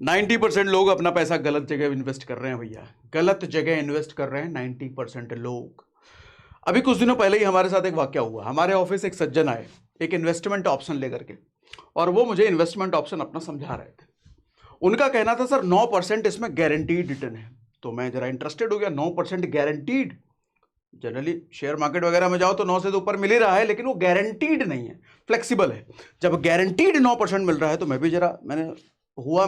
90% लोग अपना पैसा गलत जगह इन्वेस्ट कर रहे हैं भैया, गलत जगह इन्वेस्ट कर रहे हैं 90% लोग। अभी कुछ दिनों पहले ही हमारे साथ एक वाकया हुआ। हमारे ऑफिस एक सज्जन आए एक इन्वेस्टमेंट ऑप्शन लेकर के, और वो मुझे इन्वेस्टमेंट ऑप्शन अपना समझा रहे थे। उनका कहना था सर 9% इसमें गारंटीड रिटर्न है। तो मैं जरा इंटरेस्टेड हो गया, 9% गारंटीड। जनरली शेयर मार्केट वगैरह में जाओ तो 9 से तो ऊपर मिल ही रहा है, लेकिन वो गारंटीड नहीं है, फ्लेक्सिबल है। जब गारंटीड 9% मिल रहा है तो मैं भी जरा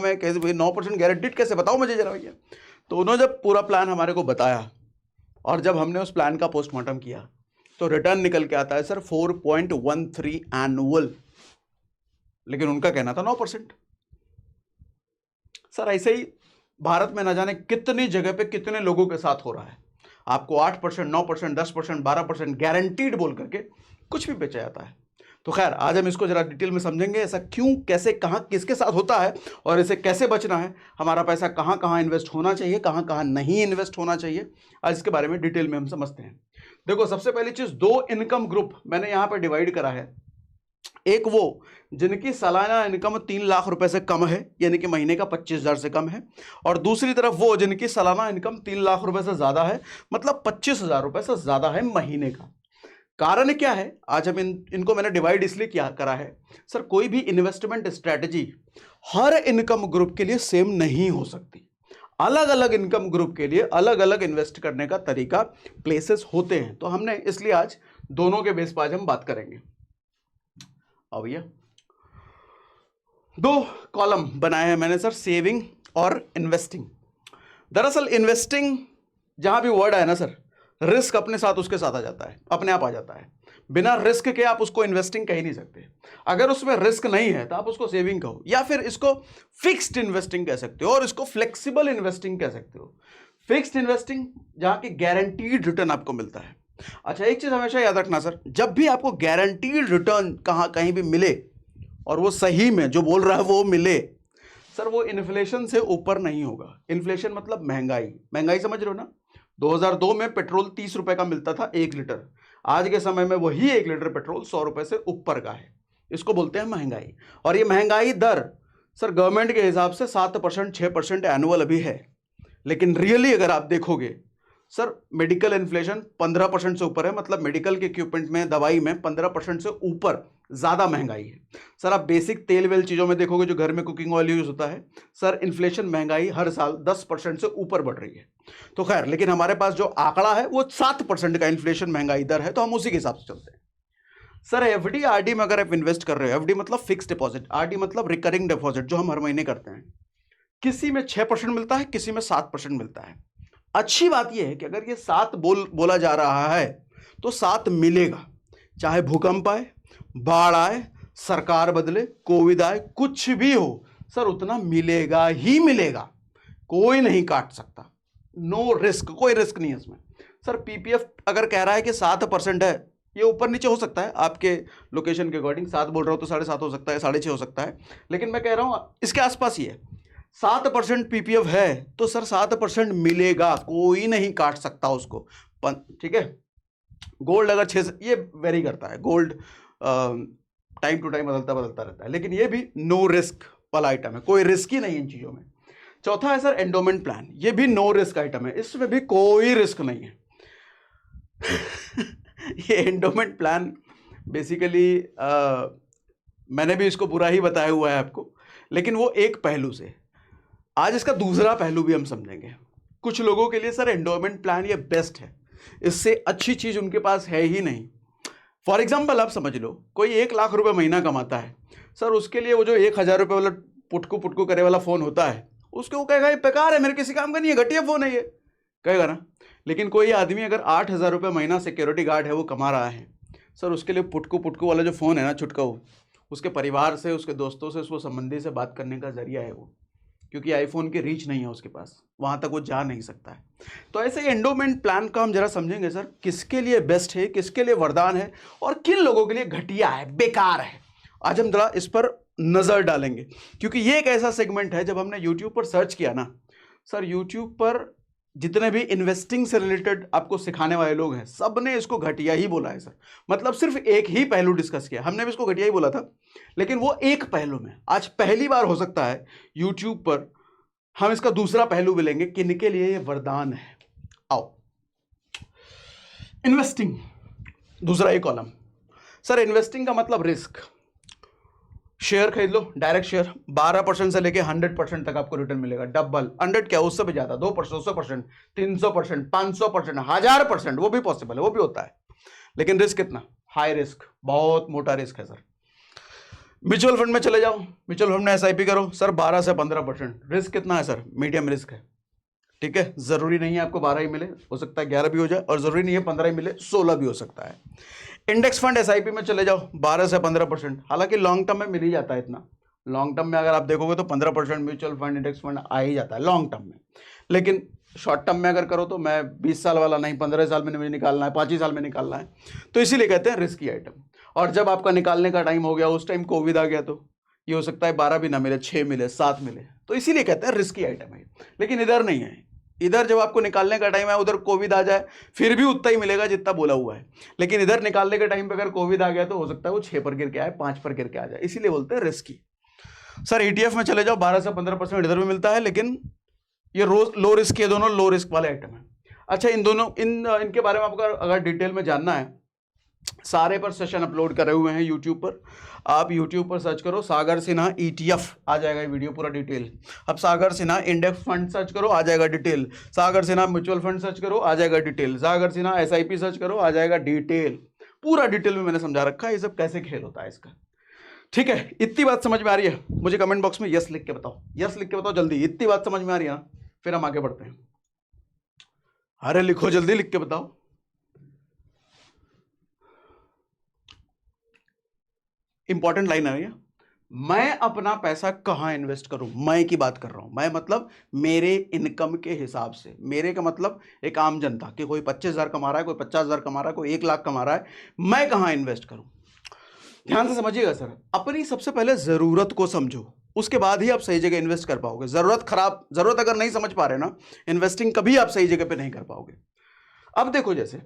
मैं कैसे भाई 9% गारंटीड कैसे, बताओ मुझे जरा भैया। तो उन्होंने जब पूरा प्लान हमारे को बताया और जब हमने उस प्लान का पोस्टमार्टम किया तो रिटर्न निकल के आता है सर 4.13 एनुअल, लेकिन उनका कहना था 9%। सर ऐसे ही भारत में न जाने कितनी जगह पे कितने लोगों के साथ हो रहा है। आपको 8%, 9%, 10%, 12% गारंटीड बोल करके कुछ भी बेचा जाता है। तो खैर आज हम इसको जरा डिटेल में समझेंगे, ऐसा क्यों, कैसे, कहां, किसके साथ होता है और इसे कैसे बचना है, हमारा पैसा कहां कहां इन्वेस्ट होना चाहिए, कहां कहां नहीं इन्वेस्ट होना चाहिए। आज इसके बारे में डिटेल में हम समझते हैं। देखो सबसे पहली चीज, 2 इनकम ग्रुप मैंने यहां पर डिवाइड करा है। एक वो जिनकी सालाना इनकम 3 लाख रुपए से कम है, यानी कि महीने का 25,000 से कम है, और दूसरी तरफ वो जिनकी सालाना इनकम 3 लाख रुपए से ज्यादा है, मतलब 25,000 रुपए से ज्यादा है महीने का। कारण क्या है, आज हम इनको मैंने डिवाइड इसलिए किया करा है। सर कोई भी इन्वेस्टमेंट स्ट्रेटजी हर इनकम ग्रुप के लिए सेम नहीं हो सकती। अलग अलग इनकम ग्रुप के लिए अलग अलग इन्वेस्ट करने का तरीका, प्लेसेस होते हैं। तो हमने इसलिए आज दोनों के बेस पर आज हम बात करेंगे। अब भैया 2 कॉलम बनाए हैं मैंने सर, सेविंग और इन्वेस्टिंग। दरअसल इन्वेस्टिंग जहां भी वर्ड आया ना सर, रिस्क अपने साथ उसके साथ आ जाता है, अपने आप आ जाता है। बिना रिस्क के आप उसको इन्वेस्टिंग कह ही नहीं सकते। अगर उसमें रिस्क नहीं है तो आप उसको सेविंग कहो, या फिर इसको फिक्स्ड इन्वेस्टिंग कह सकते हो और इसको फ्लेक्सिबल इन्वेस्टिंग कह सकते हो। फिक्स्ड इन्वेस्टिंग जहां की गारंटीड रिटर्न आपको मिलता है। अच्छा एक चीज हमेशा याद रखना सर, जब भी आपको गारंटीड रिटर्न कहीं भी मिले और वो सही में जो बोल रहा है वो मिले, सर वो इन्फ्लेशन से ऊपर नहीं होगा। इन्फ्लेशन मतलब महंगाई, महंगाई समझ रहे हो ना। 2002 में पेट्रोल 30 रुपए का मिलता था 1 लीटर, आज के समय में वही 1 लीटर पेट्रोल 100 रुपए से ऊपर का है। इसको बोलते हैं महंगाई। और ये महंगाई दर सर गवर्नमेंट के हिसाब से 7%, 6% एनुअल अभी है, लेकिन रियली अगर आप देखोगे सर मेडिकल इन्फ्लेशन 15% से ऊपर है, मतलब मेडिकल के इक्विपमेंट में, दवाई में 15% से ऊपर ज्यादा महंगाई है। सर आप बेसिक तेल वेल चीजों में देखोगे जो घर में कुकिंग ऑयल यूज होता है, सर इन्फ्लेशन, महंगाई हर साल 10% से ऊपर बढ़ रही है। तो खैर, लेकिन हमारे पास जो आंकड़ा है वो 7% का इन्फ्लेशन महंगाई दर है, तो हम उसी के हिसाब से चलते हैं। सर एफडी आरडी में अगर आप इन्वेस्ट कर रहे हो, एफडी मतलब फिक्स डिपॉजिट, आरडी मतलब रिकरिंग डिपॉजिट जो हम हर महीने करते हैं, किसी में 6% मिलता है, किसी में 7% मिलता है। अच्छी बात यह है कि अगर ये 7 बोला जा रहा है तो 7 मिलेगा, चाहे भूकंप आए, बाढ़ आए, सरकार बदले, कोविड आए, कुछ भी हो सर उतना मिलेगा ही मिलेगा, कोई नहीं काट सकता। नो रिस्क, कोई रिस्क नहीं है इसमें। सर पीपीएफ अगर कह रहा है कि 7% है, ये ऊपर नीचे हो सकता है आपके लोकेशन के अकॉर्डिंग, 7 बोल रहा हूं तो 7.5 हो सकता है, 6.5 हो सकता है, लेकिन मैं कह रहा हूं इसके आसपास ही है। 7% पीपीएफ है तो सर 7% मिलेगा, कोई नहीं काट सकता उसको। ठीक है। गोल्ड अगर 6, ये वेरी करता है, गोल्ड टाइम टू टाइम बदलता रहता है, लेकिन ये भी नो रिस्क वाला आइटम है, कोई रिस्क ही नहीं इन चीजों में। चौथा है सर एंडोमेंट प्लान, ये भी नो रिस्क आइटम है, इसमें भी कोई रिस्क नहीं है। ये एंडोमेंट प्लान बेसिकली मैंने भी इसको बुरा ही बताया हुआ है आपको, लेकिन वो एक पहलू से। आज इसका दूसरा पहलू भी हम समझेंगे। कुछ लोगों के लिए सर एंडोमेंट प्लान ये बेस्ट है, इससे अच्छी चीज उनके पास है ही नहीं। फॉर एग्जाम्पल आप समझ लो कोई 1 लाख रुपए महीना कमाता है, सर उसके लिए वो जो 1,000 रुपए वाला पुटकू पुटकू करे वाला फोन होता है, उसके वो कहेगा ये बेकार है, मेरे किसी काम का नहीं है, घटिया फोन है ये, कहेगा ना। लेकिन कोई आदमी अगर 8,000 रुपये महीना सिक्योरिटी गार्ड है वो कमा रहा है, सर उसके लिए पुटकू पुटकू वाला जो फ़ोन है ना, छुटका, वो उसके परिवार से, उसके दोस्तों से, उसको संबंधी से बात करने का जरिया है वो, क्योंकि आईफोन की रीच नहीं है उसके पास, वहाँ तक वो जा नहीं सकता है। तो ऐसे एंडोमेंट प्लान का हम जरा समझेंगे सर, किसके लिए बेस्ट है, किसके लिए वरदान है और किन लोगों के लिए घटिया है, बेकार है। आज हम जरा इस पर नज़र डालेंगे, क्योंकि ये एक ऐसा सेगमेंट है, जब हमने यूट्यूब पर सर्च किया ना सर, यूट्यूब पर जितने भी इन्वेस्टिंग से रिलेटेड आपको सिखाने वाले लोग हैं, सब ने इसको घटिया ही बोला है सर। मतलब सिर्फ एक ही पहलू डिस्कस किया, हमने भी इसको घटिया ही बोला था, लेकिन वो एक पहलू में। आज पहली बार हो सकता है यूट्यूब पर हम इसका दूसरा पहलू भी लेंगे, किनके लिए ये वरदान है। आओ, इन्वेस्टिंग, दूसरा एक कॉलम। सर इन्वेस्टिंग का मतलब रिस्क। शेयर खरीद लो, डायरेक्ट शेयर, 12% से लेके 100% तक आपको रिटर्न मिलेगा, डबल, 100 क्या उससे भी ज्यादा, 2%, 200%, 300%, 500%, 1000%, वो भी पॉसिबल है, वो भी होता है। लेकिन रिस्क कितना हाई रिस्क, बहुत मोटा रिस्क है सर। म्यूचुअल फंड में चले जाओ, म्यूचुअल फंड में एसआईपी करो सर, 12 से 15%, रिस्क कितना है सर, मीडियम रिस्क है। ठीक है, जरूरी नहीं है आपको 12 ही मिले, हो सकता है 11 भी हो जाए, और जरूरी नहीं है 15 ही मिले, 16 भी हो सकता है। इंडेक्स फंड एसआईपी में चले जाओ, 12 से 15%, हालांकि लॉन्ग टर्म में मिल ही जाता है इतना। लॉन्ग टर्म में अगर आप देखोगे तो 15% म्यूचुअल फंड इंडेक्स फंड आ ही जाता है लॉन्ग टर्म में। लेकिन शॉर्ट टर्म में अगर करो तो मैं 20 साल वाला नहीं, 15 साल में मुझे निकालना है, 5 ही साल में निकालना है, तो इसीलिए कहते हैं रिस्की आइटम। और जब आपका निकालने का टाइम हो गया, उस टाइम कोविड आ गया, तो ये हो सकता है 12 भी ना मिले, 6 मिले, 7 मिले, तो इसीलिए कहते हैं रिस्की आइटम है। लेकिन इधर नहीं है, इधर जब आपको निकालने का टाइम है, उधर कोविड आ जाए फिर भी उतना ही मिलेगा जितना बोला हुआ है। लेकिन इधर निकालने के टाइम पे अगर कोविड आ गया तो हो सकता है वो 6 पर गिर के आए, 5 पर गिर के आ जाए, इसीलिए बोलते हैं रिस्की। सर ईटीएफ में चले जाओ, 12 से 15% इधर भी मिलता है, लेकिन ये रोज लो रिस्क के, दोनों लो रिस्क वाले आइटम है। अच्छा, इन दोनों इनके बारे में आपको अगर डिटेल में जानना है, सारे पर सेशन अपलोड करे हुए हैं यूट्यूब पर। आप यूट्यूब पर सर्च करो सागर सिन्हा ETF, आ जाएगा ये वीडियो पूरा डिटेल। अब सागर सिन्हा इंडेक्स फंड सर्च करो, आ जाएगा डिटेल। सागर सिन्हा म्यूचुअल फंड सर्च करो, आ जाएगा डिटेल। सागर सिन्हा SIP सर्च करो, आ जाएगा डिटेल, पूरा डिटेल में मैंने समझा रखा है ये सब कैसे खेल होता है इसका। ठीक है, इतनी बात समझ में आ रही है? मुझे कमेंट बॉक्स में यस लिख के बताओ, यस लिख के बताओ जल्दी, इतनी बात समझ में आ रही है ना? फिर हम आगे बढ़ते हैं। अरे लिखो जल्दी, लिख के बताओ। इंपॉर्टेंट लाइन है ये, मैं अपना पैसा कहां इन्वेस्ट करूं, मैं की बात कर रहा हूं। मैं मतलब मेरे इनकम के हिसाब से, मेरे का मतलब एक आम जनता कि कोई 25,000 कमा रहा है, कोई 50,000 कमा रहा है, कोई 1 लाख कमा रहा है, मैं कहां इन्वेस्ट करूं। ध्यान से समझिएगा सर, अपनी सबसे पहले जरूरत को समझो, उसके बाद ही आप सही जगह इन्वेस्ट कर पाओगे। जरूरत अगर नहीं समझ पा रहे ना, इन्वेस्टिंग कभी आप सही जगह पे नहीं कर पाओगे। अब देखो, जैसे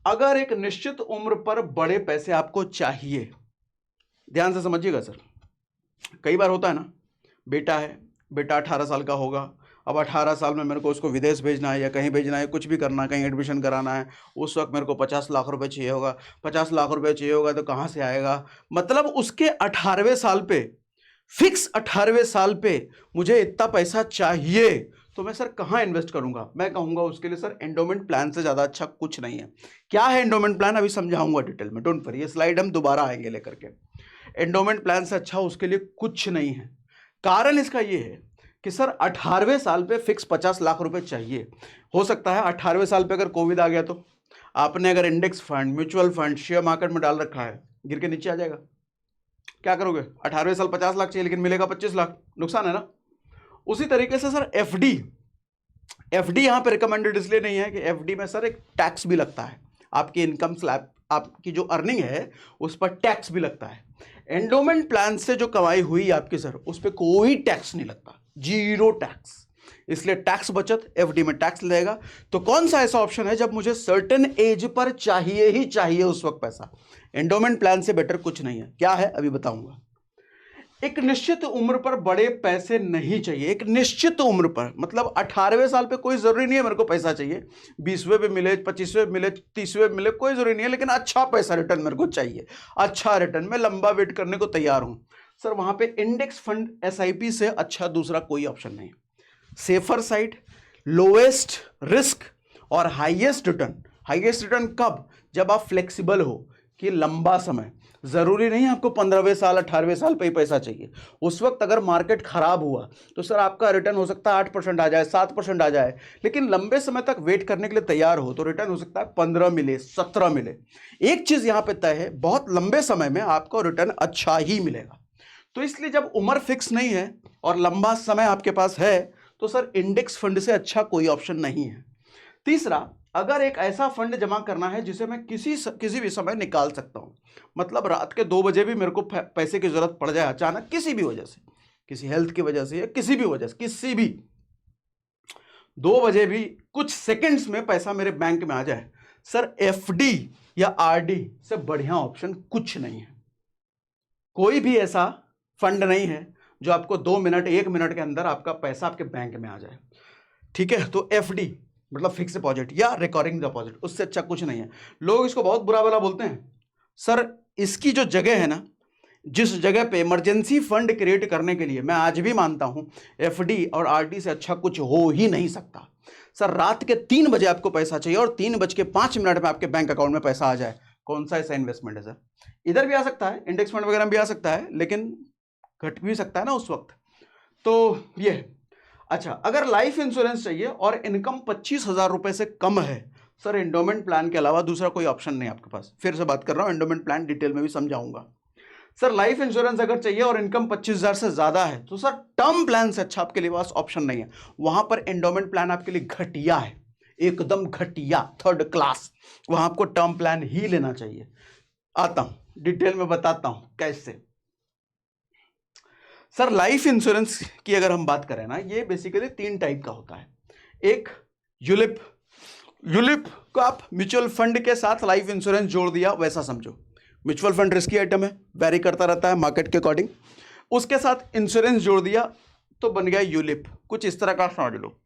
अगर एक निश्चित उम्र पर बड़े पैसे आपको चाहिए, ध्यान से समझिएगा सर, कई बार होता है ना, बेटा है, बेटा 18 साल का होगा, अब 18 साल में मेरे को उसको विदेश भेजना है या कहीं भेजना है, कुछ भी करना है, कहीं एडमिशन कराना है, उस वक्त मेरे को 50 लाख रुपए चाहिए होगा। 50 लाख रुपए चाहिए होगा तो कहाँ से आएगा? मतलब उसके 18वें साल पे, फिक्स 18वें साल पे मुझे इतना पैसा चाहिए, तो मैं सर कहाँ इन्वेस्ट करूंगा? मैं कहूंगा उसके लिए सर एंडोमेंट प्लान से ज़्यादा अच्छा कुछ नहीं है। क्या है एंडोमेंट प्लान, अभी समझाऊंगा डिटेल में, डोंट वरी, ये स्लाइड हम दोबारा आएंगे लेकर के। एंडोमेंट प्लान से अच्छा उसके लिए कुछ नहीं है। कारण इसका ये है कि सर 18वें साल पे फिक्स 50 लाख रुपए चाहिए। हो सकता है 18वें साल पे अगर कोविड आ गया तो आपने अगर index fund, mutual fund, share market में डाल रखा है, गिर के नीचे आ जाएगा, क्या करोगे? 18वें साल 50 लाख चाहिए लेकिन मिलेगा 25 लाख, नुकसान है ना। उसी तरीके से सर एफडी यहां पे रिकमेंडेड इसलिए नहीं है कि एफडी में सर एक टैक्स भी लगता है, आपकी इनकम स्लैब, आपकी जो अर्निंग है उस पर टैक्स भी लगता है। एंडोमेंट प्लान से जो कमाई हुई आपकी सर, उस पर कोई टैक्स नहीं लगता, 0 टैक्स, इसलिए टैक्स बचत एफडी में टैक्स लगेगा। तो कौन सा ऐसा ऑप्शन है जब मुझे सर्टेन एज पर चाहिए ही चाहिए उस वक्त पैसा? एंडोमेंट प्लान से बेटर कुछ नहीं है। क्या है अभी बताऊंगा। एक निश्चित उम्र पर बड़े पैसे नहीं चाहिए, एक निश्चित उम्र पर, मतलब 18वें साल पे कोई जरूरी नहीं है मेरे को पैसा चाहिए, 20वें पे मिले, 25वें मिले, 30वें मिले, कोई जरूरी नहीं है, लेकिन अच्छा पैसा रिटर्न मेरे को चाहिए, अच्छा रिटर्न, मैं लंबा वेट करने को तैयार हूं। सर वहां पे इंडेक्स फंड SIP से अच्छा दूसरा कोई ऑप्शन नहीं। सेफर साइड, लोएस्ट रिस्क और हाईएस्ट रिटर्न। हाईएस्ट रिटर्न कब? जब आप फ्लेक्सिबल हो कि लंबा समय, जरूरी नहीं आपको 15वें साल 18वें साल पे ही पैसा चाहिए। उस वक्त अगर मार्केट खराब हुआ तो सर आपका रिटर्न हो सकता है 8% आ जाए, 7% आ जाए, लेकिन लंबे समय तक वेट करने के लिए तैयार हो तो रिटर्न हो सकता है 15 मिले, 17 मिले। एक चीज यहां पे तय है, बहुत लंबे समय में आपको रिटर्न अच्छा ही मिलेगा। तो इसलिए जब उम्र फिक्स नहीं है और लंबा समय आपके पास है तो सर इंडेक्स फंड से अच्छा कोई ऑप्शन नहीं है। तीसरा, अगर एक ऐसा फंड जमा करना है जिसे मैं किसी भी समय निकाल सकता हूं, मतलब रात के 2 बजे भी मेरे को पैसे की जरूरत पड़ जाए अचानक, किसी भी वजह से, किसी हेल्थ की वजह से या किसी भी वजह से, किसी भी 2 बजे भी कुछ सेकंड्स में पैसा मेरे बैंक में आ जाए, सर FD या RD से बढ़िया ऑप्शन कुछ नहीं है। कोई भी ऐसा फंड नहीं है जो आपको 2 मिनट 1 मिनट के अंदर आपका पैसा आपके बैंक में आ जाए। ठीक है, तो FD मतलब फिक्स डिपॉजिट या रिकरिंग डिपॉजिट, उससे अच्छा कुछ नहीं है। लोग इसको बहुत बुरा भला बोलते हैं सर, इसकी जो जगह है ना, जिस जगह पे इमरजेंसी फंड क्रिएट करने के लिए, मैं आज भी मानता हूं FD और RD से अच्छा कुछ हो ही नहीं सकता। सर रात के 3 बजे आपको पैसा चाहिए और 3:05 में आपके बैंक अकाउंट में पैसा आ जाए, कौन सा ऐसा इन्वेस्टमेंट है सर? इधर भी आ सकता है, इंडेक्स फंड वगैरह में भी आ सकता है, लेकिन घट भी सकता है ना उस वक्त। तो ये अच्छा, अगर लाइफ इंश्योरेंस चाहिए और इनकम 25,000 रुपए से कम है, सर एंडोमेंट प्लान के अलावा दूसरा कोई ऑप्शन नहीं आपके पास। फिर से बात कर रहा हूं, एंडोमेंट प्लान डिटेल में भी समझाऊंगा। सर लाइफ इंश्योरेंस अगर चाहिए और इनकम 25,000 से ज्यादा है, तो सर टर्म प्लान से अच्छा आपके लिए पास ऑप्शन नहीं है। वहां पर एंडोमेंट प्लान आपके लिए घटिया है, एकदम घटिया, 3rd क्लास। वहां आपको टर्म प्लान ही लेना चाहिए। आता हूं डिटेल में बताता हूं कैसे। सर लाइफ इंश्योरेंस की अगर हम बात करें ना, ये बेसिकली 3 टाइप का होता है। एक यूलिप, यूलिप को आप म्यूचुअल फंड के साथ लाइफ इंश्योरेंस जोड़ दिया वैसा समझो। म्यूचुअल फंड रिस्की आइटम है, वेरी करता रहता है मार्केट के अकॉर्डिंग, उसके साथ इंश्योरेंस जोड़ दिया तो बन गया यूलिप। कुछ इस तरह का समझ लो।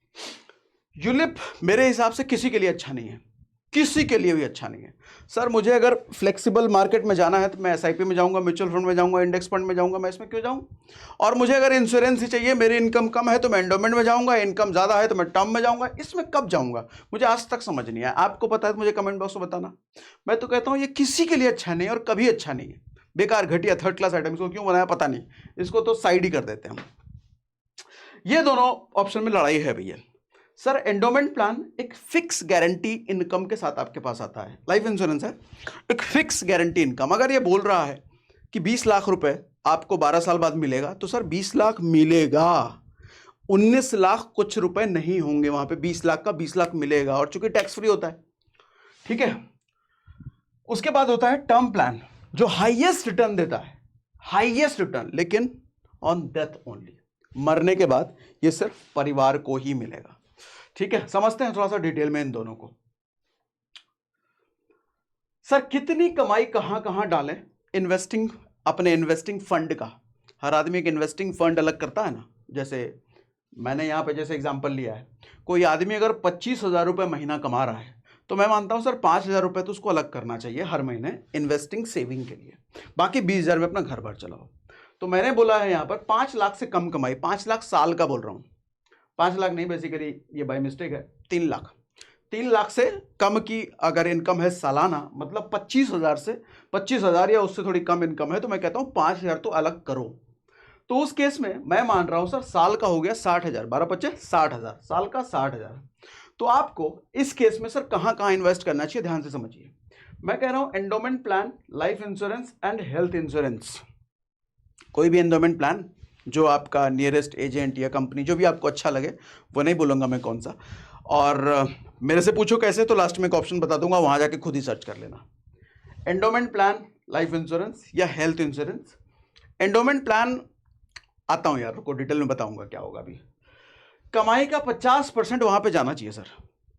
यूलिप मेरे हिसाब से किसी के लिए अच्छा नहीं है, किसी के लिए भी अच्छा नहीं है। सर मुझे अगर फ्लेक्सिबल मार्केट में जाना है तो मैं SIP में जाऊंगा, म्यूचुअल फंड में जाऊंगा, इंडेक्स फंड में जाऊंगा, मैं इसमें क्यों जाऊं? और मुझे अगर इंश्योरेंस ही चाहिए, मेरी इनकम कम है तो मैं एंडोमेंट में जाऊंगा, इनकम ज्यादा है तो मैं टर्म में जाऊंगा, इसमें कब जाऊंगा? मुझे आज तक समझ नहीं आया। आपको पता है तो मुझे कमेंट बॉक्स में बताना। मैं तो कहता हूं ये किसी के लिए अच्छा नहीं और कभी अच्छा नहीं है। बेकार, घटिया, 3rd क्लास आइटम। इसको क्यों बनाया पता नहीं, इसको तो साइड ही कर देते हैं हम। ये दोनों ऑप्शन में लड़ाई है भैया। सर एंडोमेंट प्लान एक फिक्स गारंटी इनकम के साथ आपके पास आता है। लाइफ इंश्योरेंस है एक फिक्स गारंटी इनकम। अगर ये बोल रहा है कि 20 लाख रुपए आपको 12 साल बाद मिलेगा, तो सर 20 लाख मिलेगा, 19 लाख कुछ रुपए नहीं होंगे वहां पे। 20 लाख का 20 लाख मिलेगा, और चूंकि टैक्स फ्री होता है। ठीक है, उसके बाद होता है टर्म प्लान, जो हाईएस्ट रिटर्न देता है, हाईएस्ट रिटर्न, लेकिन ऑन डेथ ओनली, मरने के बाद ये सिर्फ परिवार को ही मिलेगा। ठीक है, समझते हैं थोड़ा सा डिटेल में इन दोनों को। सर कितनी कमाई कहां कहां डालें? इन्वेस्टिंग, अपने इन्वेस्टिंग फंड का, हर आदमी एक इन्वेस्टिंग फंड अलग करता है ना। जैसे मैंने यहां पे जैसे एग्जांपल लिया है, कोई आदमी अगर 25,000 रुपए महीना कमा रहा है, तो मैं मानता हूं सर 5,000 रुपए तो उसको अलग करना चाहिए हर महीने इन्वेस्टिंग सेविंग के लिए, बाकी 20,000 में अपना घर भर चलाओ। तो मैंने बोला है यहां पर 5 लाख से कम कमाई, 5 लाख साल का बोल रहा हूं, 5 लाख नहीं, बेसिकली ये बाय मिस्टेक है, 3 लाख। 3 लाख से कम की अगर इनकम है सालाना, मतलब 25,000 से 25,000 या उससे थोड़ी कम इनकम है, तो मैं कहता हूं 5,000 तो अलग करो। तो उस केस में मैं मान रहा हूं सर साल का हो गया 60,000, 12×5 60,000, साल का 60,000। तो आपको इस केस में सर कहां कहां इन्वेस्ट करना चाहिए, ध्यान से समझिए। मैं कह रहा हूं endowment plan, life insurance and health insurance. कोई भी एंडोमेंट प्लान जो आपका नियरेस्ट एजेंट या कंपनी जो भी आपको अच्छा लगे, वो नहीं बोलूंगा मैं कौन सा, और मेरे से पूछो कैसे, तो लास्ट में एक ऑप्शन बता दूंगा, वहां जाके खुद ही सर्च कर लेना। एंडोमेंट प्लान, लाइफ इंश्योरेंस या हेल्थ इंश्योरेंस। एंडोमेंट प्लान आता हूं यार, रुको डिटेल में बताऊंगा क्या होगा। अभी कमाई का 50% वहां पे जाना चाहिए सर।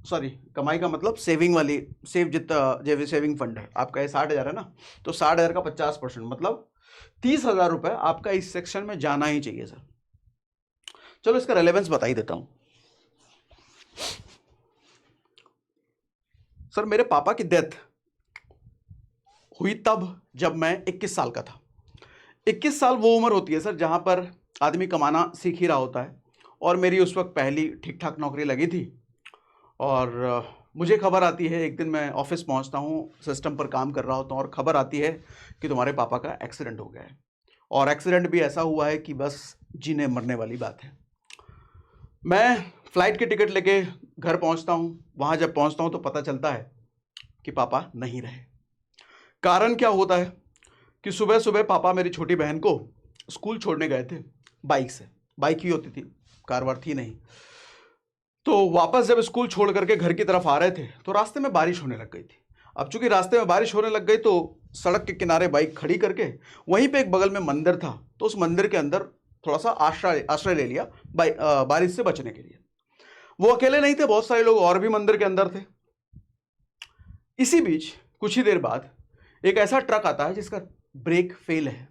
सॉरी, कमाई का मतलब सेविंग वाली, जितना जो सेविंग फंड है आपका, ये 60,000 है ना, तो 60,000 का 50% मतलब 30,000 रुपए आपका इस सेक्शन में जाना ही चाहिए सर। चलो इसका रेलेवेंस बता ही देता हूं। सर मेरे पापा की डेथ हुई तब जब मैं 21 साल का था। 21 साल वो उम्र होती है सर जहां पर आदमी कमाना सीख ही रहा होता है, और मेरी उस वक्त पहली ठीक ठाक नौकरी लगी थी। और मुझे खबर आती है, एक दिन मैं ऑफिस पहुंचता हूं, सिस्टम पर काम कर रहा होता हूं, और खबर आती है कि तुम्हारे पापा का एक्सीडेंट हो गया है, और एक्सीडेंट भी ऐसा हुआ है कि बस जीने मरने वाली बात है। मैं फ्लाइट की टिकट लेके घर पहुंचता हूं। वहां जब पहुंचता हूं तो पता चलता है कि पापा नहीं रहे। कारण क्या होता है कि सुबह सुबह पापा मेरी छोटी बहन को स्कूल छोड़ने गए थे बाइक से, बाइक ही होती थी, कार वार थी नहीं। तो वापस जब स्कूल छोड़ करके घर की तरफ आ रहे थे, तो रास्ते में बारिश होने लग गई थी। अब चूंकि रास्ते में बारिश होने लग गई, तो सड़क के किनारे बाइक खड़ी करके वहीं पे एक बगल में मंदिर था, तो उस मंदिर के अंदर थोड़ा सा आश्रय ले लिया बारिश से बचने के लिए। वो अकेले नहीं थे, बहुत सारे लोग और भी मंदिर के अंदर थे। इसी बीच कुछ ही देर बाद एक ऐसा ट्रक आता है जिसका ब्रेक फेल है।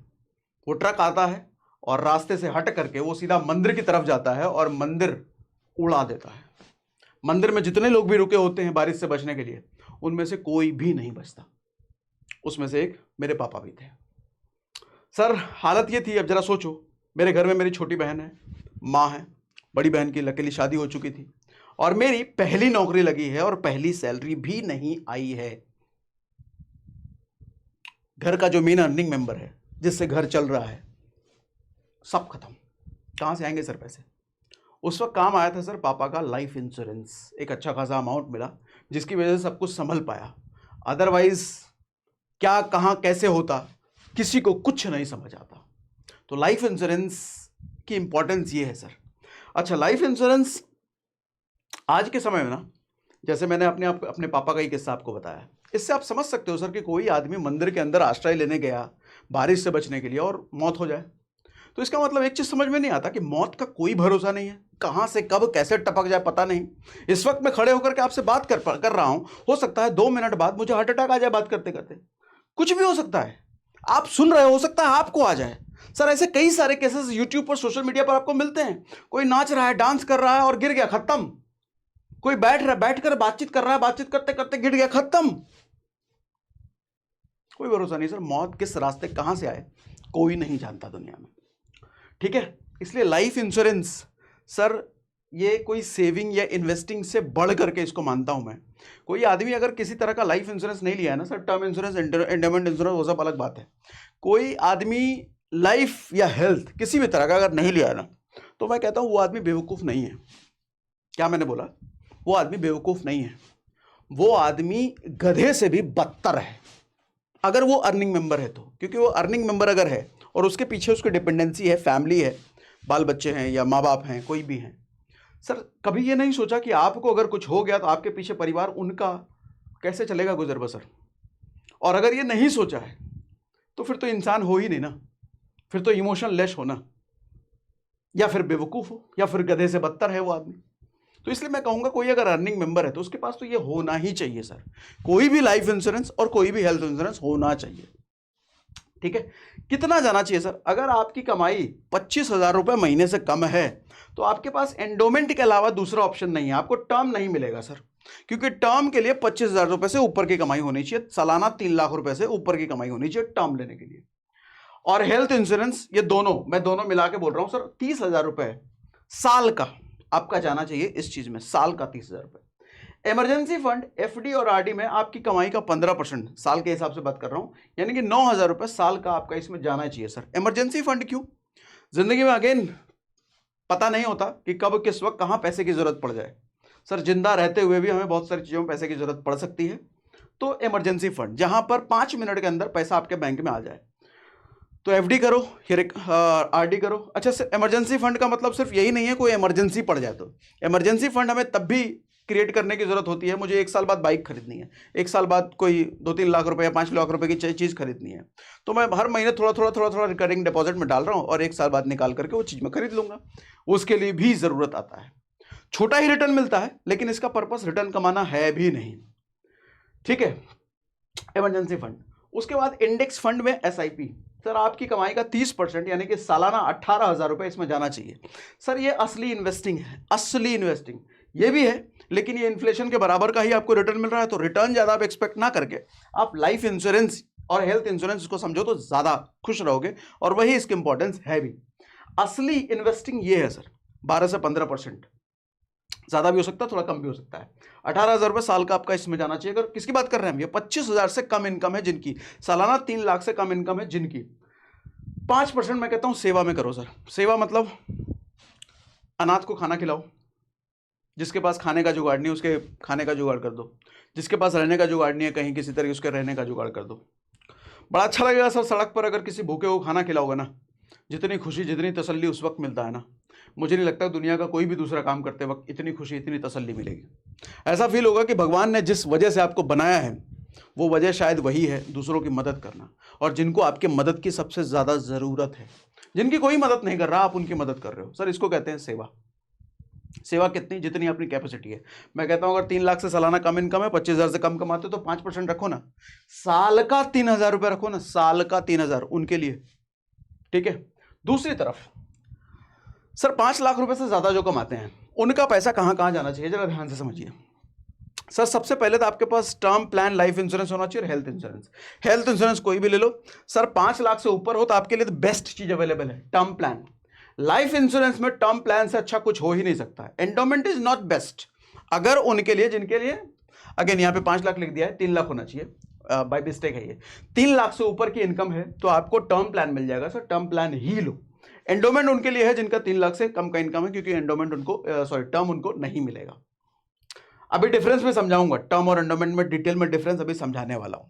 वो ट्रक आता है और रास्ते से हट करके वो सीधा मंदिर की तरफ जाता है और मंदिर उड़ा देता है। मंदिर में जितने लोग भी रुके होते हैं बारिश से बचने के लिए, उनमें से कोई भी नहीं बचता। उसमें से एक मेरे पापा भी थे। सर हालत ये थी, अब जरा सोचो, मेरे घर में मेरी छोटी बहन है, माँ है, बड़ी बहन की लकीली शादी हो चुकी थी, और मेरी पहली नौकरी लगी है और पहली सैलरी भी नहीं आई है। घर का जो मेन अर्निंग मेंबर है, जिससे घर चल रहा है, सब खत्म। कहां से आएंगे सर पैसे? उस वक्त काम आया था सर पापा का लाइफ इंश्योरेंस। एक अच्छा खासा अमाउंट मिला, जिसकी वजह से सब कुछ संभल पाया। अदरवाइज क्या कहां कैसे होता, किसी को कुछ नहीं समझ आता। तो लाइफ इंश्योरेंस की इंपॉर्टेंस ये है सर। अच्छा, लाइफ इंश्योरेंस आज के समय में ना, जैसे मैंने अपने पापा का ही किस्सा आपको बताया, इससे आप समझ सकते हो सर कि कोई आदमी मंदिर के अंदर आश्रय लेने गया बारिश से बचने के लिए और मौत हो जाए, तो इसका मतलब एक चीज समझ में नहीं आता कि मौत का कोई भरोसा नहीं है, कहां से कब कैसे टपक जाए पता नहीं। इस वक्त मैं खड़े होकर के आपसे बात कर रहा हूं, हो सकता है 2 मिनट बाद मुझे हार्ट अटैक आ जाए बात करते करते, कुछ भी हो सकता है। आप सुन रहे हो सकता है आपको आ जाए। सर ऐसे कई सारे केसेस यूट्यूब पर, सोशल मीडिया पर आपको मिलते हैं। कोई नाच रहा है, डांस कर रहा है और गिर गया, खत्म। कोई बैठकर बातचीत कर रहा है, बातचीत करते करते गिर गया, खत्म। कोई भरोसा नहीं सर, मौत किस रास्ते कहां से आए कोई नहीं जानता दुनिया में। ठीक है, इसलिए लाइफ इंश्योरेंस सर, ये कोई सेविंग या इन्वेस्टिंग से बढ़ करके इसको मानता हूं मैं। कोई आदमी अगर किसी तरह का लाइफ इंश्योरेंस नहीं लिया है ना sir, term insurance, endowment insurance, वो सब अलग बात है। कोई आदमी लाइफ या हेल्थ किसी भी तरह का अगर नहीं लिया है ना, तो मैं कहता हूं वो आदमी बेवकूफ नहीं है। क्या मैंने बोला? वो आदमी बेवकूफ नहीं है, वो आदमी गधे से भी बदतर है, अगर वो अर्निंग मेंबर है तो। क्योंकि वो अर्निंग मेंबर अगर है और उसके पीछे उसकी डिपेंडेंसी है, फैमिली है, बाल बच्चे हैं या माँ बाप हैं, कोई भी हैं, सर कभी ये नहीं सोचा कि आपको अगर कुछ हो गया तो आपके पीछे परिवार उनका कैसे चलेगा गुजर बसर? और अगर ये नहीं सोचा है तो फिर तो इंसान हो ही नहीं ना, फिर तो इमोशन लेस हो ना, या फिर बेवकूफ हो, या फिर गधे से बदतर है वो आदमी। तो इसलिए मैं कहूंगा कोई अगर अर्निंग मेंबर है तो उसके पास तो ये होना ही चाहिए सर, कोई भी लाइफ इंश्योरेंस और कोई भी हेल्थ इंश्योरेंस होना चाहिए। ठीक है, कितना जाना चाहिए सर? अगर आपकी कमाई 25,000 रुपए महीने से कम है तो आपके पास एंडोमेंट के अलावा दूसरा ऑप्शन नहीं है, आपको टर्म नहीं मिलेगा सर। क्योंकि टर्म के लिए 25,000 रुपए से ऊपर की कमाई होनी चाहिए, सालाना 3 लाख रुपए से ऊपर की कमाई होनी चाहिए टर्म लेने के लिए। और हेल्थ इंश्योरेंस, ये दोनों, मैं दोनों मिला के बोल रहा हूं सर, 30,000 रुपए साल का आपका जाना चाहिए इस चीज में, साल का 30,000 रुपए। इमरजेंसी फंड, एफडी और आरडी में आपकी कमाई का 15%, साल के हिसाब से बात कर रहा हूं, यानी कि 9,000 रुपए साल का आपका इसमें जाना चाहिए सर। इमरजेंसी फंड क्यों? जिंदगी में अगेन पता नहीं होता कि कब किस वक्त कहां पैसे की जरूरत पड़ जाए सर। जिंदा रहते हुए भी हमें बहुत सारी चीजों में पैसे की जरूरत पड़ सकती है। तो इमरजेंसी फंड, जहां पर 5 मिनट के अंदर पैसा आपके बैंक में आ जाए, तो एफडी करो, फिर आरडी करो। अच्छा, इमरजेंसी फंड का मतलब सिर्फ यही नहीं है कोई इमरजेंसी पड़ जाए तो। इमरजेंसी फंड हमें तब भी क्रिएट करने की जरूरत होती है, मुझे 1 साल बाद बाइक खरीदनी है, 1 साल बाद कोई 2-3 लाख रुपए या 5 लाख रुपए की चीज़ खरीदनी है, तो मैं हर महीने थोड़ा थोड़ा रिकरिंग डिपॉजिट में डाल रहा हूँ और 1 साल बाद निकाल करके वो चीज़ मैं खरीद लूंगा। उसके लिए भी ज़रूरत आता है। छोटा ही रिटर्न मिलता है, लेकिन इसका पर्पस रिटर्न कमाना है भी नहीं। ठीक है, इमरजेंसी फंड। उसके बाद इंडेक्स फंड में एसआईपी, सर आपकी कमाई का 30% यानी कि सालाना 18,000 रुपए इसमें जाना चाहिए सर। ये असली इन्वेस्टिंग है, असली इन्वेस्टिंग ये भी है, लेकिन ये इन्फ्लेशन के बराबर का ही आपको रिटर्न मिल रहा है। तो रिटर्न ज्यादा आप एक्सपेक्ट ना करके आप लाइफ इंश्योरेंस और हेल्थ इंश्योरेंस को समझो तो ज्यादा खुश रहोगे, और वही इसकी इंपॉर्टेंस है भी। असली इन्वेस्टिंग ये है सर, 12 से 15%, ज्यादा भी हो सकता है, थोड़ा कम भी हो सकता है। 18,000 रुपए साल का आपका इसमें जाना चाहिए। अगर किसकी बात कर रहे हैं हम, ये 25,000 से कम इनकम है जिनकी, सालाना 3 लाख से कम इनकम है जिनकी, 5% मैं कहता हूं सेवा में करो सर। सेवा मतलब अनाथ को खाना खिलाओ, जिसके पास खाने का जुगाड़ नहीं है उसके खाने का जुगाड़ कर दो, जिसके पास रहने का जुगाड़ नहीं है कहीं किसी तरह उसके रहने का जुगाड़ कर दो। बड़ा अच्छा लगेगा सर सड़क पर अगर किसी भूखे को खाना खिलाओगे ना, जितनी खुशी जितनी तसल्ली उस वक्त मिलता है ना, मुझे नहीं लगता दुनिया का कोई भी दूसरा काम करते वक्त इतनी खुशी इतनी तसल्ली मिलेगी। ऐसा फील होगा कि भगवान ने जिस वजह से आपको बनाया है वो वजह शायद वही है, दूसरों की मदद करना, और जिनको आपके मदद की सबसे ज़्यादा ज़रूरत है, जिनकी कोई मदद नहीं कर रहा आप उनकी मदद कर रहे हो सर, इसको कहते हैं सेवा। सेवा कितनी, जितनी अपनी कैपेसिटी है। मैं कहता हूं अगर 3 लाख से सालाना कम इनकम है, 25,000 से कम कमाते हो तो 5% रखो ना, साल का 3,000 रुपए रखो ना, साल का 3,000 उनके लिए। ठीक है, दूसरी तरफ सर 5 लाख रुपए से ज्यादा जो कमाते हैं उनका पैसा कहां कहां जाना चाहिए, जरा ध्यान से समझिए। सर सबसे पहले तो आपके पास टर्म प्लान लाइफ इंश्योरेंस होना चाहिए और हेल्थ इंश्योरेंस। हेल्थ इंश्योरेंस कोई भी ले लो सर, 5 लाख से ऊपर हो तो आपके लिए तो बेस्ट चीज अवेलेबल है टर्म प्लान। लाइफ इंश्योरेंस में टर्म प्लान से अच्छा कुछ हो ही नहीं सकता। एंडोमेंट इज नॉट बेस्ट अगर उनके लिए जिनके लिए, अगेन यहां पे 5 लाख लिख दिया है, 3 लाख होना चाहिए, बाय मिस्टेक है ये। 3 लाख से ऊपर की इनकम है तो आपको टर्म प्लान मिल जाएगा सर, टर्म प्लान ही लो। एंडोमेंट उनके लिए है जिनका 3 लाख से कम का इनकम है, क्योंकि एंडोमेंट उनको टर्म उनको नहीं मिलेगा। अभी डिफरेंस में समझाऊंगा, टर्म और एंडोमेंट में डिटेल में डिफरेंस अभी समझाने वाला हूं।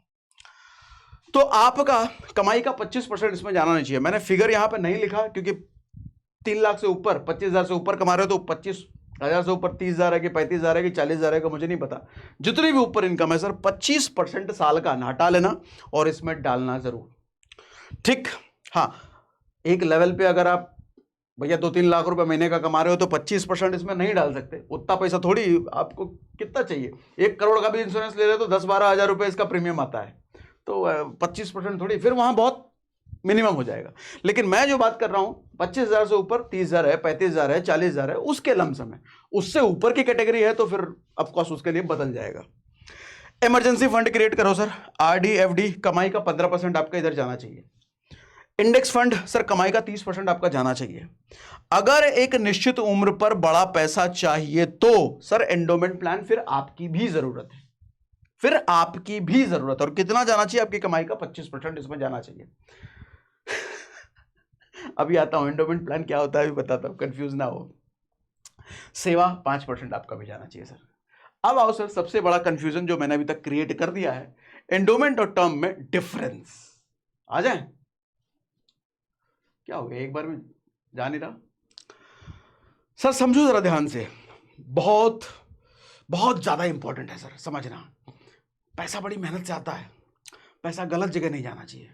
तो आपका कमाई का 25% इसमें जाना नहीं चाहिए। मैंने फिगर यहां पे नहीं लिखा क्योंकि 3 लाख से ऊपर 25,000 से ऊपर कमा रहे हो तो 25,000 से ऊपर 30,000 है कि 35,000 है कि 40,000 है का मुझे नहीं पता। जितनी भी ऊपर इनकम है सर 25% साल का हटा लेना और इसमें डालना जरूर, ठीक। हाँ, एक लेवल पे अगर आप भैया 2-3 लाख रुपए महीने का कमा रहे हो तो 25% इसमें नहीं डाल सकते, उतना पैसा थोड़ी आपको कितना चाहिए। 1 करोड़ का भी इंश्योरेंस ले रहे हो तो 10-12 हजार रुपए इसका प्रीमियम आता है, तो 25% थोड़ी, फिर वहां बहुत मिनिमम हो जाएगा। लेकिन मैं जो बात कर रहा हूं 25,000 से ऊपर 30,000 है, 35,000 है, 40,000 है, उसके लमसम है। उससे ऊपर की कैटेगरी है तो फिर ऑफकोर्स उसके लिए बदल जाएगा। इमरजेंसी फंड क्रिएट करो सर, आरडी एफडी, कमाई का 15% आपका इधर जाना चाहिए। इंडेक्स फंड सर कमाई का 30% आपका जाना चाहिए। अगर एक निश्चित उम्र पर बड़ा पैसा चाहिए तो सर एंडोमेंट प्लान फिर आपकी भी जरूरत है, फिर आपकी भी जरूरत है। और कितना जाना चाहिए, आपकी कमाई का 25% इसमें जाना चाहिए। अभी आता हूं एंडोमेंट प्लान क्या होता है, अभी बताता हूं, कंफ्यूज ना हो। सेवा 5% आपका भी जाना चाहिए सर। अब आओ सर, सबसे बड़ा कंफ्यूजन जो मैंने अभी तक क्रिएट कर दिया है, एंडोमेंट और टर्म में डिफरेंस। आ जाए, क्या हो गया एक बार में जा नहीं रहा सर, समझो जरा ध्यान से, बहुत बहुत ज्यादा इंपॉर्टेंट है सर समझना। पैसा बड़ी मेहनत से आता है, पैसा गलत जगह नहीं जाना चाहिए,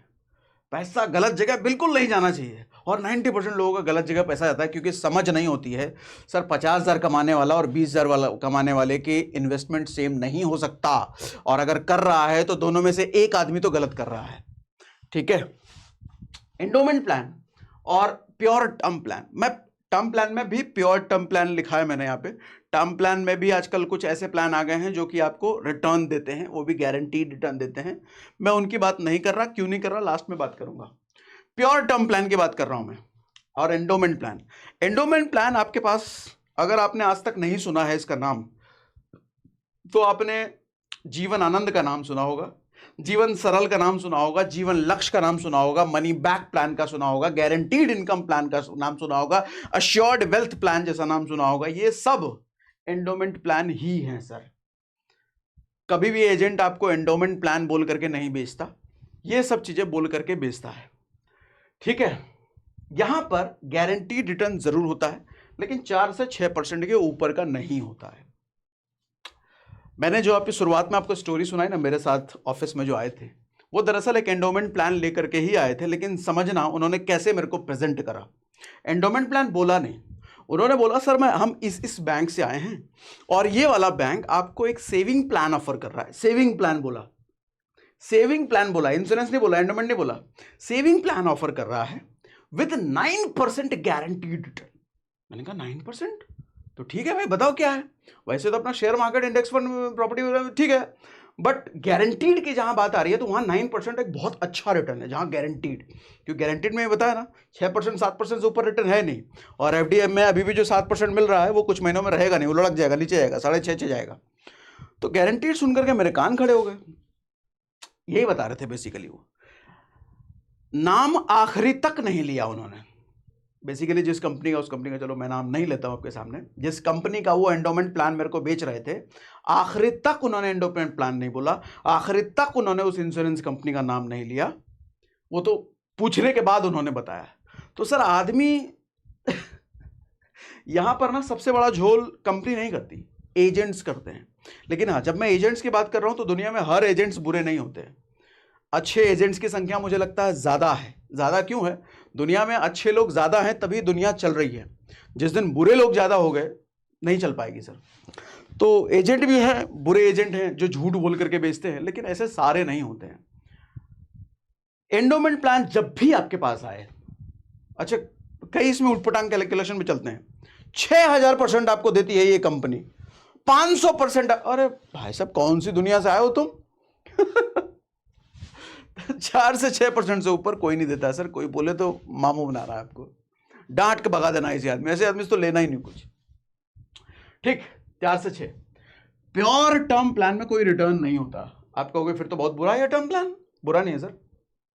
पैसा गलत जगह बिल्कुल नहीं जाना चाहिए। और 90% लोगों का गलत जगह पैसा जाता है क्योंकि समझ नहीं होती है सर। 50,000 कमाने वाला और 20,000 वाला कमाने वाले की इन्वेस्टमेंट सेम नहीं हो सकता, और अगर कर रहा है तो दोनों में से एक आदमी तो गलत कर रहा है, ठीक है। एंडोमेंट प्लान और प्योर टर्म प्लान, मैं टर्म प्लान में भी प्योर टर्म प्लान लिखा है मैंने यहाँ पे। टर्म प्लान में भी आजकल कुछ ऐसे प्लान आ गए हैं जो कि आपको रिटर्न देते हैं, वो भी गारंटीड रिटर्न देते हैं। मैं उनकी बात नहीं कर रहा, क्यों नहीं कर रहा, लास्ट में बात करूंगा। प्योर टर्म प्लान की बात कर रहा हूं मैं। और एंडोमेंट प्लान, एंडोमेंट प्लान आपके पास, अगर आपने आज तक नहीं सुना है इसका नाम, तो आपने जीवन आनंद का नाम सुना होगा, जीवन सरल का नाम सुना होगा, जीवन लक्ष्य का नाम सुना होगा, मनी बैक प्लान का सुना होगा, गारंटीड इनकम प्लान का नाम सुना होगा, अश्योर्ड वेल्थ प्लान जैसा नाम सुना होगा। ये सब एंडोमेंट प्लान ही हैं सर। कभी भी एजेंट आपको एंडोमेंट प्लान बोल करके नहीं बेचता, ये सब चीजें बोल करके बेचता है, ठीक है। यहां पर गारंटीड रिटर्न जरूर होता है, लेकिन 4 से 6% के ऊपर का नहीं होता है। मैंने जो आपकी शुरुआत में आपको स्टोरी सुनाई ना, मेरे साथ ऑफिस में जो आए थे, वो दरअसल एक एंडोमेंट प्लान लेकर के ही आए थे, लेकिन समझना उन्होंने कैसे मेरे को प्रेजेंट करा। एंडोमेंट प्लान बोला नहीं, उन्होंने बोला सर हम इस बैंक से आए हैं और ये वाला बैंक आपको एक सेविंग प्लान ऑफर कर रहा है। सेविंग प्लान बोला, सेविंग प्लान बोला, इंश्योरेंस नहीं बोला, एंडोमेंट नहीं बोला, सेविंग प्लान ऑफर कर रहा है विद 9% गारंटीड रिटर्न। मैंने कहा 9%, तो ठीक है भाई, बताओ क्या है। वैसे तो अपना share market, index fund, property ठीक है, बट गारंटीड की जहां बात आ रही है तो वहां 9% एक बहुत अच्छा रिटर्न है, जहां गारंटीड, क्योंकि गारंटीड में बताया ना 6% 7% से ऊपर रिटर्न है नहीं। और एफडीएम में अभी भी जो 7% मिल रहा है वो कुछ महीनों में रहेगा नहीं, वो लुढ़क जाएगा, नीचे जाएगा, 6.5 जाएगा। तो गारंटीड सुनकर के मेरे कान खड़े हो गए। यही बता रहे थे बेसिकली, वो नाम आखिरी तक नहीं लिया उन्होंने। बेसिकली जिस कंपनी का, उस कंपनी का चलो मैं नाम नहीं लेता हूं आपके सामने, जिस कंपनी का वो एंडोमेंट प्लान मेरे को बेच रहे थे, आखिरी तक उन्होंने एंडोमेंट प्लान नहीं बोला, आखिरी तक उन्होंने उस इंश्योरेंस कंपनी का नाम नहीं लिया, वो तो पूछने के बाद उन्होंने बताया। तो सर आदमी यहां पर ना सबसे बड़ा झोल कंपनी नहीं करती, एजेंट्स करते हैं। लेकिन हाँ, जब मैं एजेंट्स की बात कर रहा हूं तो दुनिया में हर एजेंट्स बुरे नहीं होते। अच्छे एजेंट्स की संख्या मुझे लगता है ज्यादा है। ज्यादा क्यों है? दुनिया में अच्छे लोग ज्यादा हैं तभी दुनिया चल रही है। जिस दिन बुरे लोग ज्यादा हो गए नहीं चल पाएगी सर। तो एजेंट भी है, बुरे एजेंट हैं जो झूठ बोल करके बेचते हैं, लेकिन ऐसे सारे नहीं होते हैं। एंडोमेंट प्लान जब भी आपके पास आए, अच्छा, कई इसमें उटपटांग कैलकुलेशन में चलते हैं। 6000% आपको देती है ये कंपनी, 500%। अरे भाई साहब, कौन सी दुनिया से आए हो तुम? 4 से 6% से ऊपर कोई नहीं देता सर। कोई बोले तो मामू बना रहा है आपको, डांट के भगा देना ऐसे आदमी। ऐसे आदमी से तो लेना ही नहीं कुछ। ठीक, 4 से 6। प्योर टर्म प्लान में कोई रिटर्न नहीं होता। आप कहोगे फिर तो बहुत बुरा है टर्म प्लान। बुरा नहीं है सर,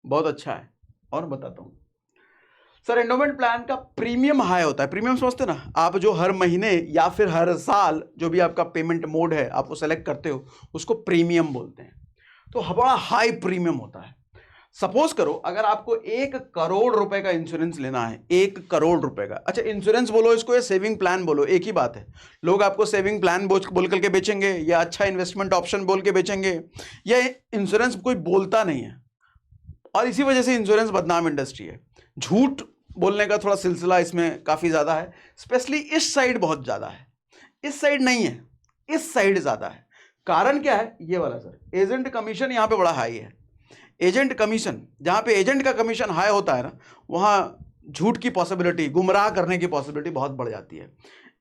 बहुत अच्छा है। और बताता हूं सर, एंडोमेंट प्लान का प्रीमियम हाई होता है। प्रीमियम समझते ना आप, जो हर महीने या फिर हर साल जो भी आपका पेमेंट मोड है आप वो सेलेक्ट करते हो, उसको प्रीमियम बोलते हैं। तो बड़ा हाई प्रीमियम होता है। सपोज करो अगर आपको 1 करोड़ रुपए का इंश्योरेंस लेना है, 1 करोड़ रुपए का। अच्छा, इंश्योरेंस बोलो इसको या सेविंग प्लान बोलो, एक ही बात है। लोग आपको सेविंग प्लान बोल करके बेचेंगे, या अच्छा इन्वेस्टमेंट ऑप्शन बोल के बेचेंगे, या इंश्योरेंस कोई बोलता नहीं है। और इसी वजह से इंश्योरेंस बदनाम इंडस्ट्री है। झूठ बोलने का थोड़ा सिलसिला इसमें काफी ज्यादा है, स्पेशली इस साइड बहुत ज्यादा है। इस साइड नहीं है, इस साइड ज्यादा है। कारण क्या है? ये वाला सर, एजेंट कमीशन यहां पे बड़ा हाई है। एजेंट कमीशन, जहां पे एजेंट का कमीशन हाई होता है ना, वहां झूठ की पॉसिबिलिटी, गुमराह करने की पॉसिबिलिटी बहुत बढ़ जाती है।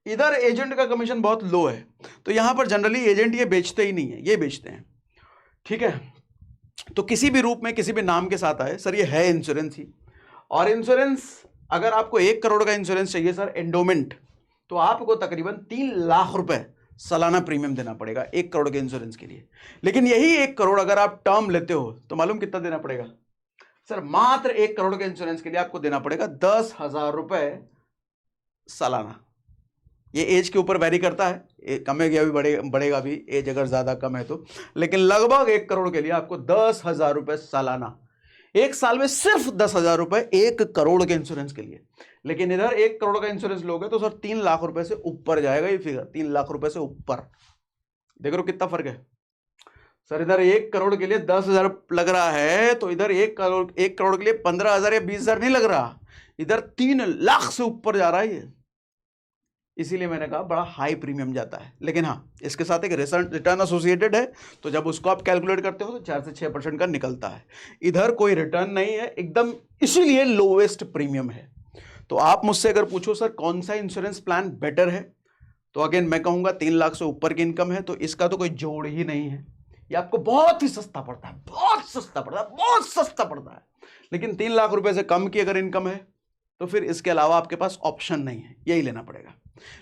इधर एजेंट का कमीशन बहुत लो है, तो यहां पर जनरली एजेंट ये बेचते ही नहीं है, ये बेचते हैं। ठीक है, तो किसी भी रूप में किसी भी नाम के साथ आए सर, ये है इंश्योरेंस ही। और इंश्योरेंस, अगर आपको 1 करोड़ का इंश्योरेंस चाहिए सर एंडोमेंट, तो आपको तकरीबन 3 लाख रुपए सालाना प्रीमियम देना पड़ेगा 1 करोड़ के इंश्योरेंस के लिए। लेकिन यही 1 करोड़ अगर आप टर्म लेते हो तो मालूम कितना देना पड़ेगा सर? मात्र 1 करोड़ के इंश्योरेंस के लिए आपको देना पड़ेगा 10,000 रुपए सालाना। ये एज के ऊपर वेरी करता है, कमेगा भी, बढ़ेगा भी एज अगर ज्यादा कम है तो। लेकिन लगभग 1 करोड़ के लिए आपको 10,000 रुपए सालाना, 1 साल में सिर्फ 10,000 रुपए 1 करोड़ के इंश्योरेंस के लिए। लेकिन इधर 1 करोड़ का इंश्योरेंस लोगे तो सर 3 लाख रुपए से ऊपर जाएगा ये फिगर, 3 लाख रुपए से ऊपर। देख रहे हो कितना फर्क है सर? इधर 1 करोड़ के लिए 10,000 लग रहा है, तो इधर 1 करोड़ के लिए 15,000 या 20,000 नहीं लग रहा, इधर 3 लाख से ऊपर जा रहा है ये। इसीलिए मैंने कहा बड़ा हाई प्रीमियम जाता है। लेकिन हाँ, इसके साथ एक रिटर्न एसोसिएटेड है, तो जब उसको आप कैलकुलेट करते हो तो 4 से 6% का निकलता है। इधर कोई रिटर्न नहीं है एकदम, इसीलिए लोवेस्ट प्रीमियम है। तो आप मुझसे अगर पूछो सर कौन सा इंश्योरेंस प्लान बेटर है, तो अगेन मैं कहूंगा 3 लाख से ऊपर की इनकम है तो इसका तो कोई जोड़ ही नहीं है। ये आपको बहुत ही सस्ता पड़ता है, बहुत सस्ता पड़ता है, बहुत सस्ता पड़ता है। लेकिन 3 लाख रुपए से कम की अगर इनकम है तो फिर इसके अलावा आपके पास ऑप्शन नहीं है, यही लेना पड़ेगा।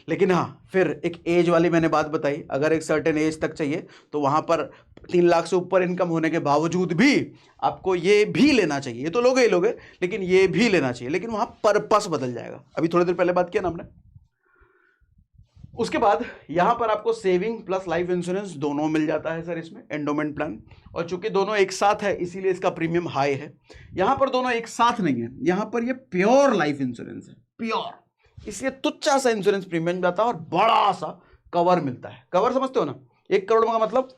लेकिन हाँ, फिर एक एज वाली मैंने बात बताई, अगर एक सर्टेन एज तक चाहिए तो वहां पर 3 लाख से ऊपर इनकम होने के बावजूद भी आपको ये भी लेना चाहिए। ये तो लोगे ही लोगे, लेकिन ये भी लेना चाहिए। लेकिन वहां पर्पस बदल जाएगा, अभी थोड़ी देर पहले बात किया ना हमने। उसके बाद यहां पर आपको सेविंग प्लस लाइफ इंश्योरेंस दोनों मिल जाता है सर इसमें, एंडोमेंट प्लान। और चूंकि दोनों एक साथ है इसीलिए इसका प्रीमियम हाई है। यहां पर दोनों एक साथ नहीं है, यहां पर ये प्योर लाइफ इंश्योरेंस है, प्योर, इसलिए तुच्छा सा इंश्योरेंस प्रीमियम जाता है और बड़ा सा कवर मिलता है। कवर समझते हो ना? 1 करोड़ का मतलब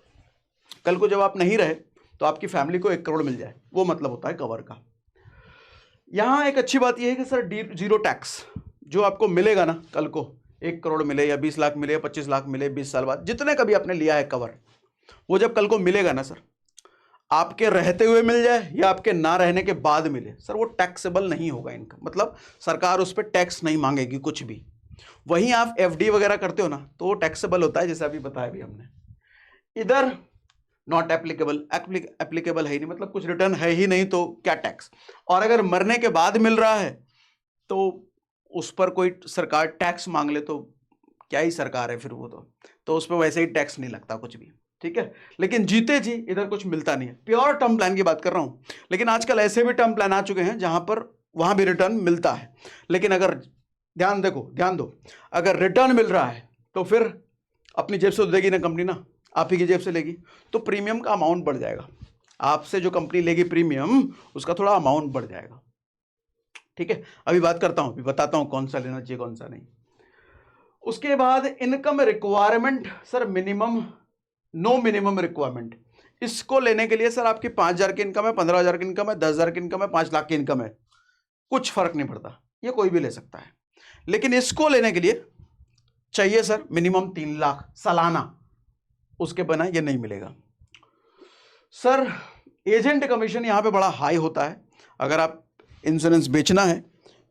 कल को जब आप नहीं रहे तो आपकी फैमिली को 1 करोड़ मिल जाए, वो मतलब होता है कवर का। यहां एक अच्छी बात यह है कि सर जीरो टैक्स जो आपको मिलेगा ना, कल को 1 करोड़ मिले या 20 लाख मिले या 25 लाख मिले 20 साल बाद, जितने कभी आपने लिया है कवर, वो जब कल को मिलेगा ना सर, आपके रहते हुए मिल जाए या आपके ना रहने के बाद मिले सर, वो टैक्सेबल नहीं होगा इनकम, मतलब सरकार उस पर टैक्स नहीं मांगेगी कुछ भी। वहीं आप एफडी वगैरह करते हो ना तो वो टैक्सेबल होता है, जैसे अभी बताया भी हमने। इधर नॉट एप्लीकेबल, एप्लीकेबल है ही नहीं, मतलब कुछ रिटर्न है ही नहीं तो क्या टैक्स। और अगर मरने के बाद मिल रहा है तो उस पर कोई सरकार टैक्स मांग ले तो क्या ही सरकार है फिर वो, तो उस पर वैसे ही टैक्स नहीं लगता कुछ भी। ठीक है, लेकिन जीते जी इधर कुछ मिलता नहीं है। प्योर टर्म प्लान की बात कर रहा हूं, लेकिन आजकल ऐसे भी टर्म प्लान आ चुके हैं जहां पर वहां भी रिटर्न मिलता है। लेकिन अगर ध्यान दो, अगर रिटर्न मिल रहा है तो फिर अपनी जेब से देगी ना कंपनी, ना आप ही की जेब से लेगी, तो प्रीमियम का अमाउंट बढ़ जाएगा। आपसे जो कंपनी लेगी प्रीमियम, उसका थोड़ा अमाउंट बढ़ जाएगा। ठीक है, अभी बात करता हूं, अभी बताता हूं कौन सा लेना चाहिए कौन सा नहीं। उसके बाद income requirement sir, minimum, no minimum requirement. इसको लेने के लिए सर आपकी 5,000 की इनकम है, 15,000 की इनकम है, 10,000 की इनकम है, 5 लाख की इनकम है, कुछ फर्क नहीं पड़ता, ये कोई भी ले सकता है। लेकिन इसको लेने के लिए चाहिए सर मिनिमम 3 लाख सालाना, उसके बिना ये नहीं मिलेगा सर। एजेंट कमीशन यहां पे बड़ा हाई होता है। अगर आप इंश्योरेंस बेचना है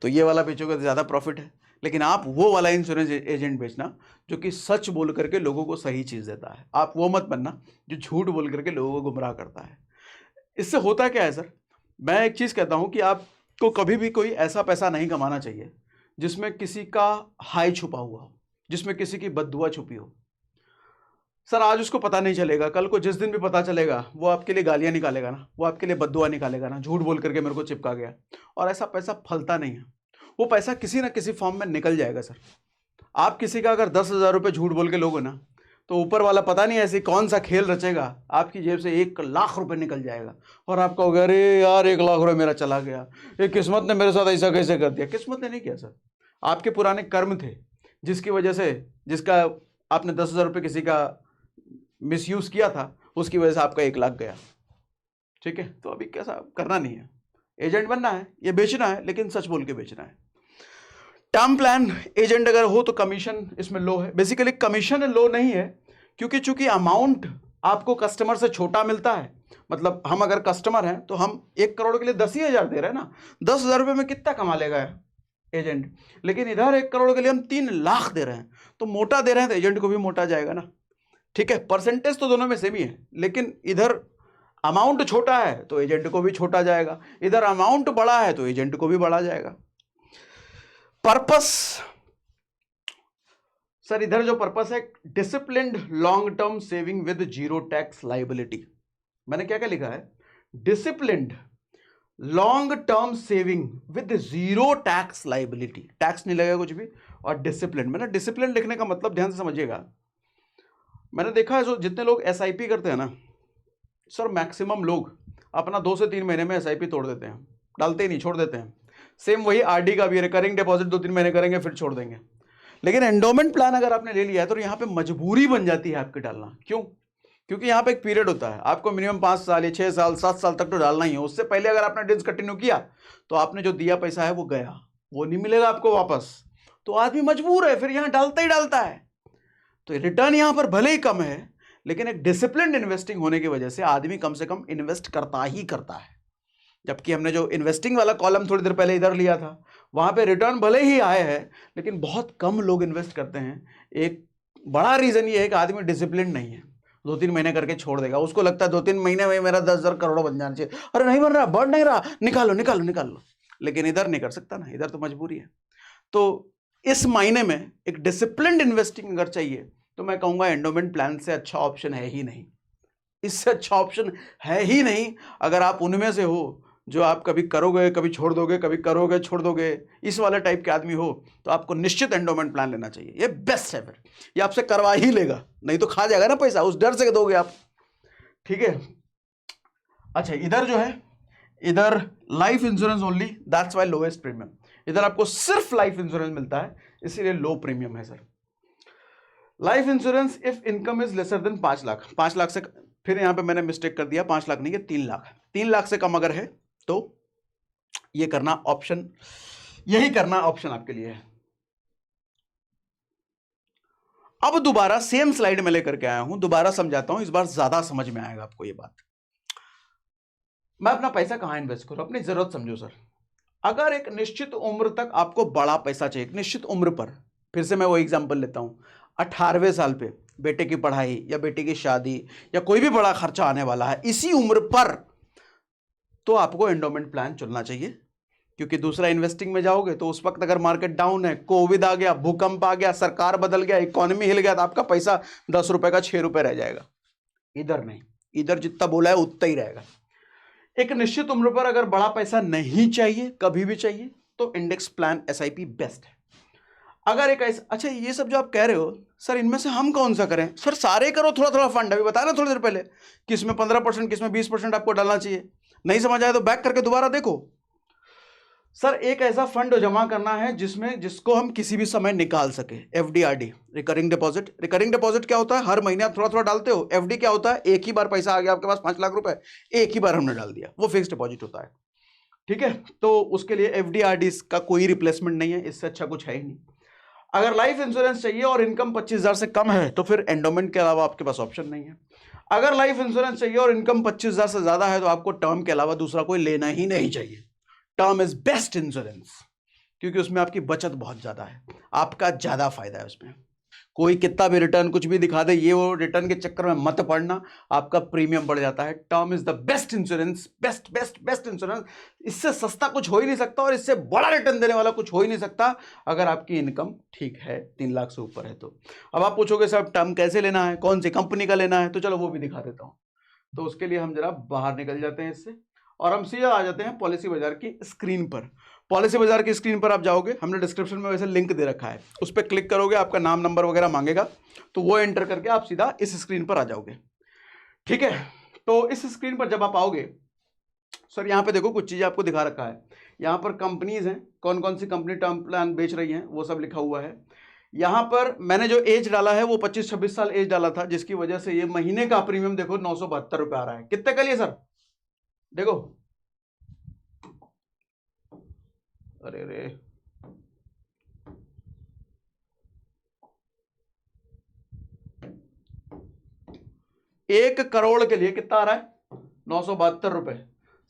तो ये वाला बेचोगे तो ज़्यादा प्रॉफिट है। लेकिन आप वो वाला इंश्योरेंस एजेंट बेचना जो कि सच बोल करके लोगों को सही चीज़ देता है। आप वो मत बनना जो झूठ बोल करके लोगों को गुमराह करता है। इससे होता क्या है सर, मैं एक चीज़ कहता हूँ कि आपको कभी भी कोई ऐसा पैसा नहीं कमाना चाहिए जिसमें किसी का हाई छुपा हुआ हो, जिसमें किसी की बद्दुआ छुपी हो। सर आज उसको पता नहीं चलेगा, कल को जिस दिन भी पता चलेगा वो आपके लिए गालियाँ निकालेगा ना, वो आपके लिए बद्दुआ निकालेगा ना, झूठ बोल करके मेरे को चिपका गया। और ऐसा पैसा फलता नहीं है, वो पैसा किसी ना किसी फॉर्म में निकल जाएगा सर। आप किसी का अगर 10,000 रुपये झूठ बोल के लोगे ना, तो ऊपर वाला पता नहीं ऐसे कौन सा खेल रचेगा, आपकी जेब से 1,00,000 रुपये निकल जाएगा और आप कहोगे अरे यार 1,00,000 रुपये मेरा चला गया, ये किस्मत ने मेरे साथ ऐसा कैसे कर दिया। किस्मत ने नहीं किया सर, आपके पुराने कर्म थे जिसकी वजह से, जिसका आपने 10,000 रुपये किसी का मिसयूज़ किया था, उसकी वजह से आपका 1,00,000 गया। ठीक है, तो अभी कैसा करना नहीं है, एजेंट बनना है, ये बेचना है, लेकिन सच बोल के बेचना है। टर्म प्लान एजेंट अगर हो तो कमीशन इसमें लो है। बेसिकली कमीशन लो नहीं है क्योंकि चूंकि अमाउंट आपको कस्टमर से छोटा मिलता है। मतलब हम अगर कस्टमर हैं तो हम 1 करोड़ के लिए 10,000 दे रहे हैं ना, 10,000 रुपये में कितना कमा लेगा एजेंट। लेकिन इधर 1 करोड़ के लिए हम 3,00,000 दे रहे हैं, तो मोटा दे रहे हैं तो एजेंट को भी मोटा जाएगा ना। ठीक है, परसेंटेज तो दोनों में सेम ही है, लेकिन इधर अमाउंट छोटा है तो एजेंट को भी छोटा जाएगा, इधर अमाउंट बड़ा है तो एजेंट को भी बड़ा जाएगा। पर्पस सर, इधर जो पर्पस है, disciplined long term saving with zero tax liability. मैंने क्या क्या लिखा है, disciplined long term saving with zero tax liability, tax नहीं लगेगा कुछ भी, और डिसिप्लिन। मैंने डिसिप्लिन लिखने का मतलब ध्यान से समझिएगा। मैंने देखा है जो जितने लोग एसआईपी करते हैं ना सर, मैक्सिमम लोग अपना 2 से 3 महीने में एसआईपी तोड़ देते हैं, डालते ही नहीं, छोड़ देते हैं। सेम वही आरडी का भी, रिकरिंग डिपॉजिट 2-3 महीने करेंगे फिर छोड़ देंगे। लेकिन एंडोमेंट प्लान अगर आपने ले लिया है तो यहाँ पे मजबूरी बन जाती है आपकी डालना। क्यों? क्योंकि यहाँ पे एक पीरियड होता है, आपको मिनिमम 5 साल या 6 साल 7 साल तक तो डालना ही है। उससे पहले अगर आपने डिसकंटिन्यू किया तो आपने जो दिया पैसा है वो गया, वो नहीं मिलेगा आपको वापस। तो आदमी मजबूर है, फिर यहाँ डालता ही डालता है। तो रिटर्न यहाँ पर भले ही कम है, लेकिन एक डिसिप्लिन्ड इन्वेस्टिंग होने की वजह से आदमी कम से कम इन्वेस्ट करता ही करता है। जबकि हमने जो इन्वेस्टिंग वाला कॉलम थोड़ी देर पहले इधर लिया था, वहाँ पे रिटर्न भले ही आए हैं, लेकिन बहुत कम लोग इन्वेस्ट करते हैं। एक बड़ा रीज़न ये है कि आदमी डिसिप्लिन नहीं है, 2-3 महीने करके छोड़ देगा। उसको लगता है 2-3 महीने में मेरा 10,000 करोड़ बन जाना चाहिए, अरे नहीं बन रहा, बढ़ नहीं रहा, निकालो निकालो निकालो। लेकिन इधर नहीं कर सकता ना, इधर तो मजबूरी है। तो इस मायने में एक डिसिप्लिन्ड इन्वेस्टिंग अगर चाहिए तो मैं कहूँगा एंडोमेंट प्लान से अच्छा ऑप्शन है ही नहीं, इससे अच्छा ऑप्शन है ही नहीं। अगर आप उनमें से हो जो आप कभी करोगे कभी छोड़ दोगे, कभी करोगे छोड़ दोगे, इस वाले टाइप के आदमी हो, तो आपको निश्चित एंडोमेंट प्लान लेना चाहिए। ये बेस्ट है, फिर ये आपसे करवा ही लेगा, नहीं तो खा जाएगा ना पैसा, उस डर से दोगे आप। ठीक है, अच्छा इधर जो है, इधर life insurance only, that's why lowest premium. इधर आपको सिर्फ लाइफ इंश्योरेंस मिलता है, इसीलिए लो प्रीमियम है sir. Life insurance if income is lesser than 5 lakh, 5 lakh से, फिर यहाँ पे मैंने मिस्टेक कर दिया, 5 लाख नहीं है 3 लाख, 3 लाख से कम अगर है तो ये करना ऑप्शन, यही करना ऑप्शन आपके लिए है। अब दोबारा सेम स्लाइड में लेकर के आया हूं, दोबारा समझाता हूं, इस बार ज्यादा समझ में आएगा आपको ये बात। मैं अपना पैसा कहां इन्वेस्ट करूं, अपनी जरूरत समझो सर। अगर एक निश्चित उम्र तक आपको बड़ा पैसा चाहिए, एक निश्चित उम्र पर, फिर से मैं वो एग्जांपल लेता हूं, 18वें साल पे बेटे की पढ़ाई या बेटे की शादी या कोई भी बड़ा खर्चा आने वाला है, इसी उम्र पर तो आपको एंडोमेंट प्लान चुनना चाहिए। क्योंकि दूसरा इन्वेस्टिंग में जाओगे तो उस वक्त अगर मार्केट डाउन है, कोविड आ गया, भूकंप आ गया, सरकार बदल गया, इकोनॉमी हिल गया, तो आपका पैसा 10 रुपए का 6 रुपए रह जाएगा। इधर नहीं, इधर जितना बोला है उतना ही रहेगा। एक निश्चित उम्र पर अगर बड़ा पैसा नहीं चाहिए, कभी भी चाहिए, तो इंडेक्स प्लान एसआईपी बेस्ट है। अगर एक ऐसा, अच्छा ये सब जो आप कह रहे हो सर, इनमें से हम कौन सा करें? सर सारे करो, थोड़ा थोड़ा फंड, अभी बताया ना थोड़ी देर पहले, किसमें 15%, किसमें 20% आपको डालना चाहिए। नहीं समझ आया तो बैक करके दोबारा देखो। सर एक ऐसा फंड जमा करना है जिसको हम किसी भी समय निकाल सके, एफडीआरडी, रिकरिंग डिपॉजिट। रिकरिंग डिपॉजिट क्या होता है? हर महीने आप थोड़ा थोड़ा डालते हो। एफडी क्या होता है? एक ही बार पैसा आ गया आपके पास 5 लाख रुपए, एक ही बार हमने डाल दिया, वो फिक्स डिपॉजिट होता है। ठीक है, तो उसके लिए एफडीआरडी का कोई रिप्लेसमेंट नहीं है, इससे अच्छा कुछ है ही नहीं। अगर लाइफ इंश्योरेंस चाहिए और इनकम 25,000 से कम है तो फिर एंडोमेंट के अलावा आपके पास ऑप्शन नहीं है। अगर लाइफ इंश्योरेंस चाहिए और इनकम 25,000 से ज्यादा है तो आपको टर्म के अलावा दूसरा कोई लेना ही नहीं चाहिए। टर्म इज बेस्ट इंश्योरेंस, क्योंकि उसमें आपकी बचत बहुत ज़्यादा है, आपका ज़्यादा फायदा है उसमें। कोई कितना भी रिटर्न कुछ भी दिखा दे, ये वो रिटर्न के चक्कर में मत पड़ना, आपका प्रीमियम बढ़ जाता है। Term is the best insurance, best best best insurance. इससे सस्ता कुछ हो ही नहीं सकता और इससे बड़ा रिटर्न देने वाला कुछ हो ही नहीं सकता अगर आपकी इनकम ठीक है, 3 लाख से ऊपर है तो। अब आप पूछोगे सर टर्म कैसे लेना है, कौन सी कंपनी का लेना है, तो चलो वो भी दिखा देता हूँ। तो उसके लिए हम जरा बाहर निकल जाते हैं इससे और हम सीधा आ जाते हैं पॉलिसी बाजार की स्क्रीन पर। पॉलिसी बाजार की स्क्रीन पर आप जाओगे, हमने डिस्क्रिप्शन में वैसे लिंक दे रखा है, उस पर क्लिक करोगे, आपका नाम नंबर वगैरह मांगेगा, तो वो एंटर करके आप सीधा इस स्क्रीन पर आ जाओगे। ठीक है, तो इस स्क्रीन पर जब आप आओगे, सर यहाँ पे देखो कुछ चीज़ें आपको दिखा रखा है। यहाँ पर कंपनीज हैं, कौन कौन सी कंपनी टर्म प्लान बेच रही हैं वो सब लिखा हुआ है। यहाँ पर मैंने जो एज डाला है वो 25-26 साल एज डाला था, जिसकी वजह से ये महीने का प्रीमियम देखो 972 रुपये आ रहा है। कितने का लिए सर? देखो, अरे रे, एक करोड़ के लिए कितना आ रहा है? 972 रुपये।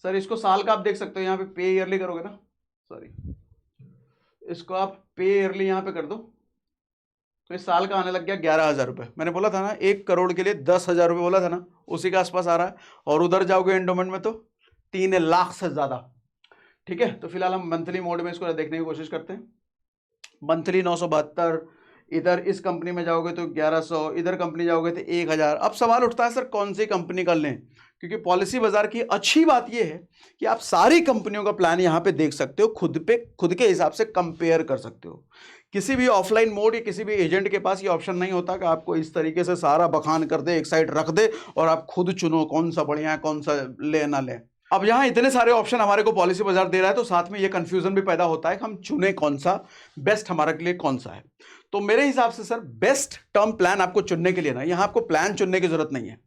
सर इसको साल का आप देख सकते हो, यहाँ पे पे ईयरली करोगे ना, सॉरी इसको आप पे ईयरली यहाँ पे कर दो, तो इस साल का आने लग गया 11,000 रुपये। मैंने बोला था ना 1 करोड़ के लिए 10,000 रुपये बोला था ना, उसी के आसपास आ रहा है। और उधर जाओगे एंडोमेंट में तो 3 लाख से ज़्यादा। ठीक है, तो फिलहाल हम मंथली मोड में इसको देखने की कोशिश करते हैं। मंथली 972, इधर इस कंपनी में जाओगे तो 1100, इधर कंपनी जाओगे तो 1000। अब सवाल उठता है सर कौन सी कंपनी का लें, क्योंकि पॉलिसी बाजार की अच्छी बात यह है कि आप सारी कंपनियों का प्लान यहाँ पे देख सकते हो, खुद के हिसाब से कंपेयर कर सकते हो। किसी भी ऑफलाइन मोड या किसी भी एजेंट के पास ये ऑप्शन नहीं होता कि आपको इस तरीके से सारा बखान कर दे, एक साइड रख दे और आप खुद चुनो कौन सा बढ़िया है, कौन सा ले ना ले। अब यहाँ इतने सारे ऑप्शन हमारे को पॉलिसी बाजार दे रहा है, तो साथ में ये कंफ्यूजन भी पैदा होता है कि हम चुने कौन सा, बेस्ट हमारे लिए कौन सा है। तो मेरे हिसाब से सर बेस्ट टर्म प्लान आपको चुनने के लिए ना, यहाँ आपको प्लान चुनने की जरूरत नहीं है।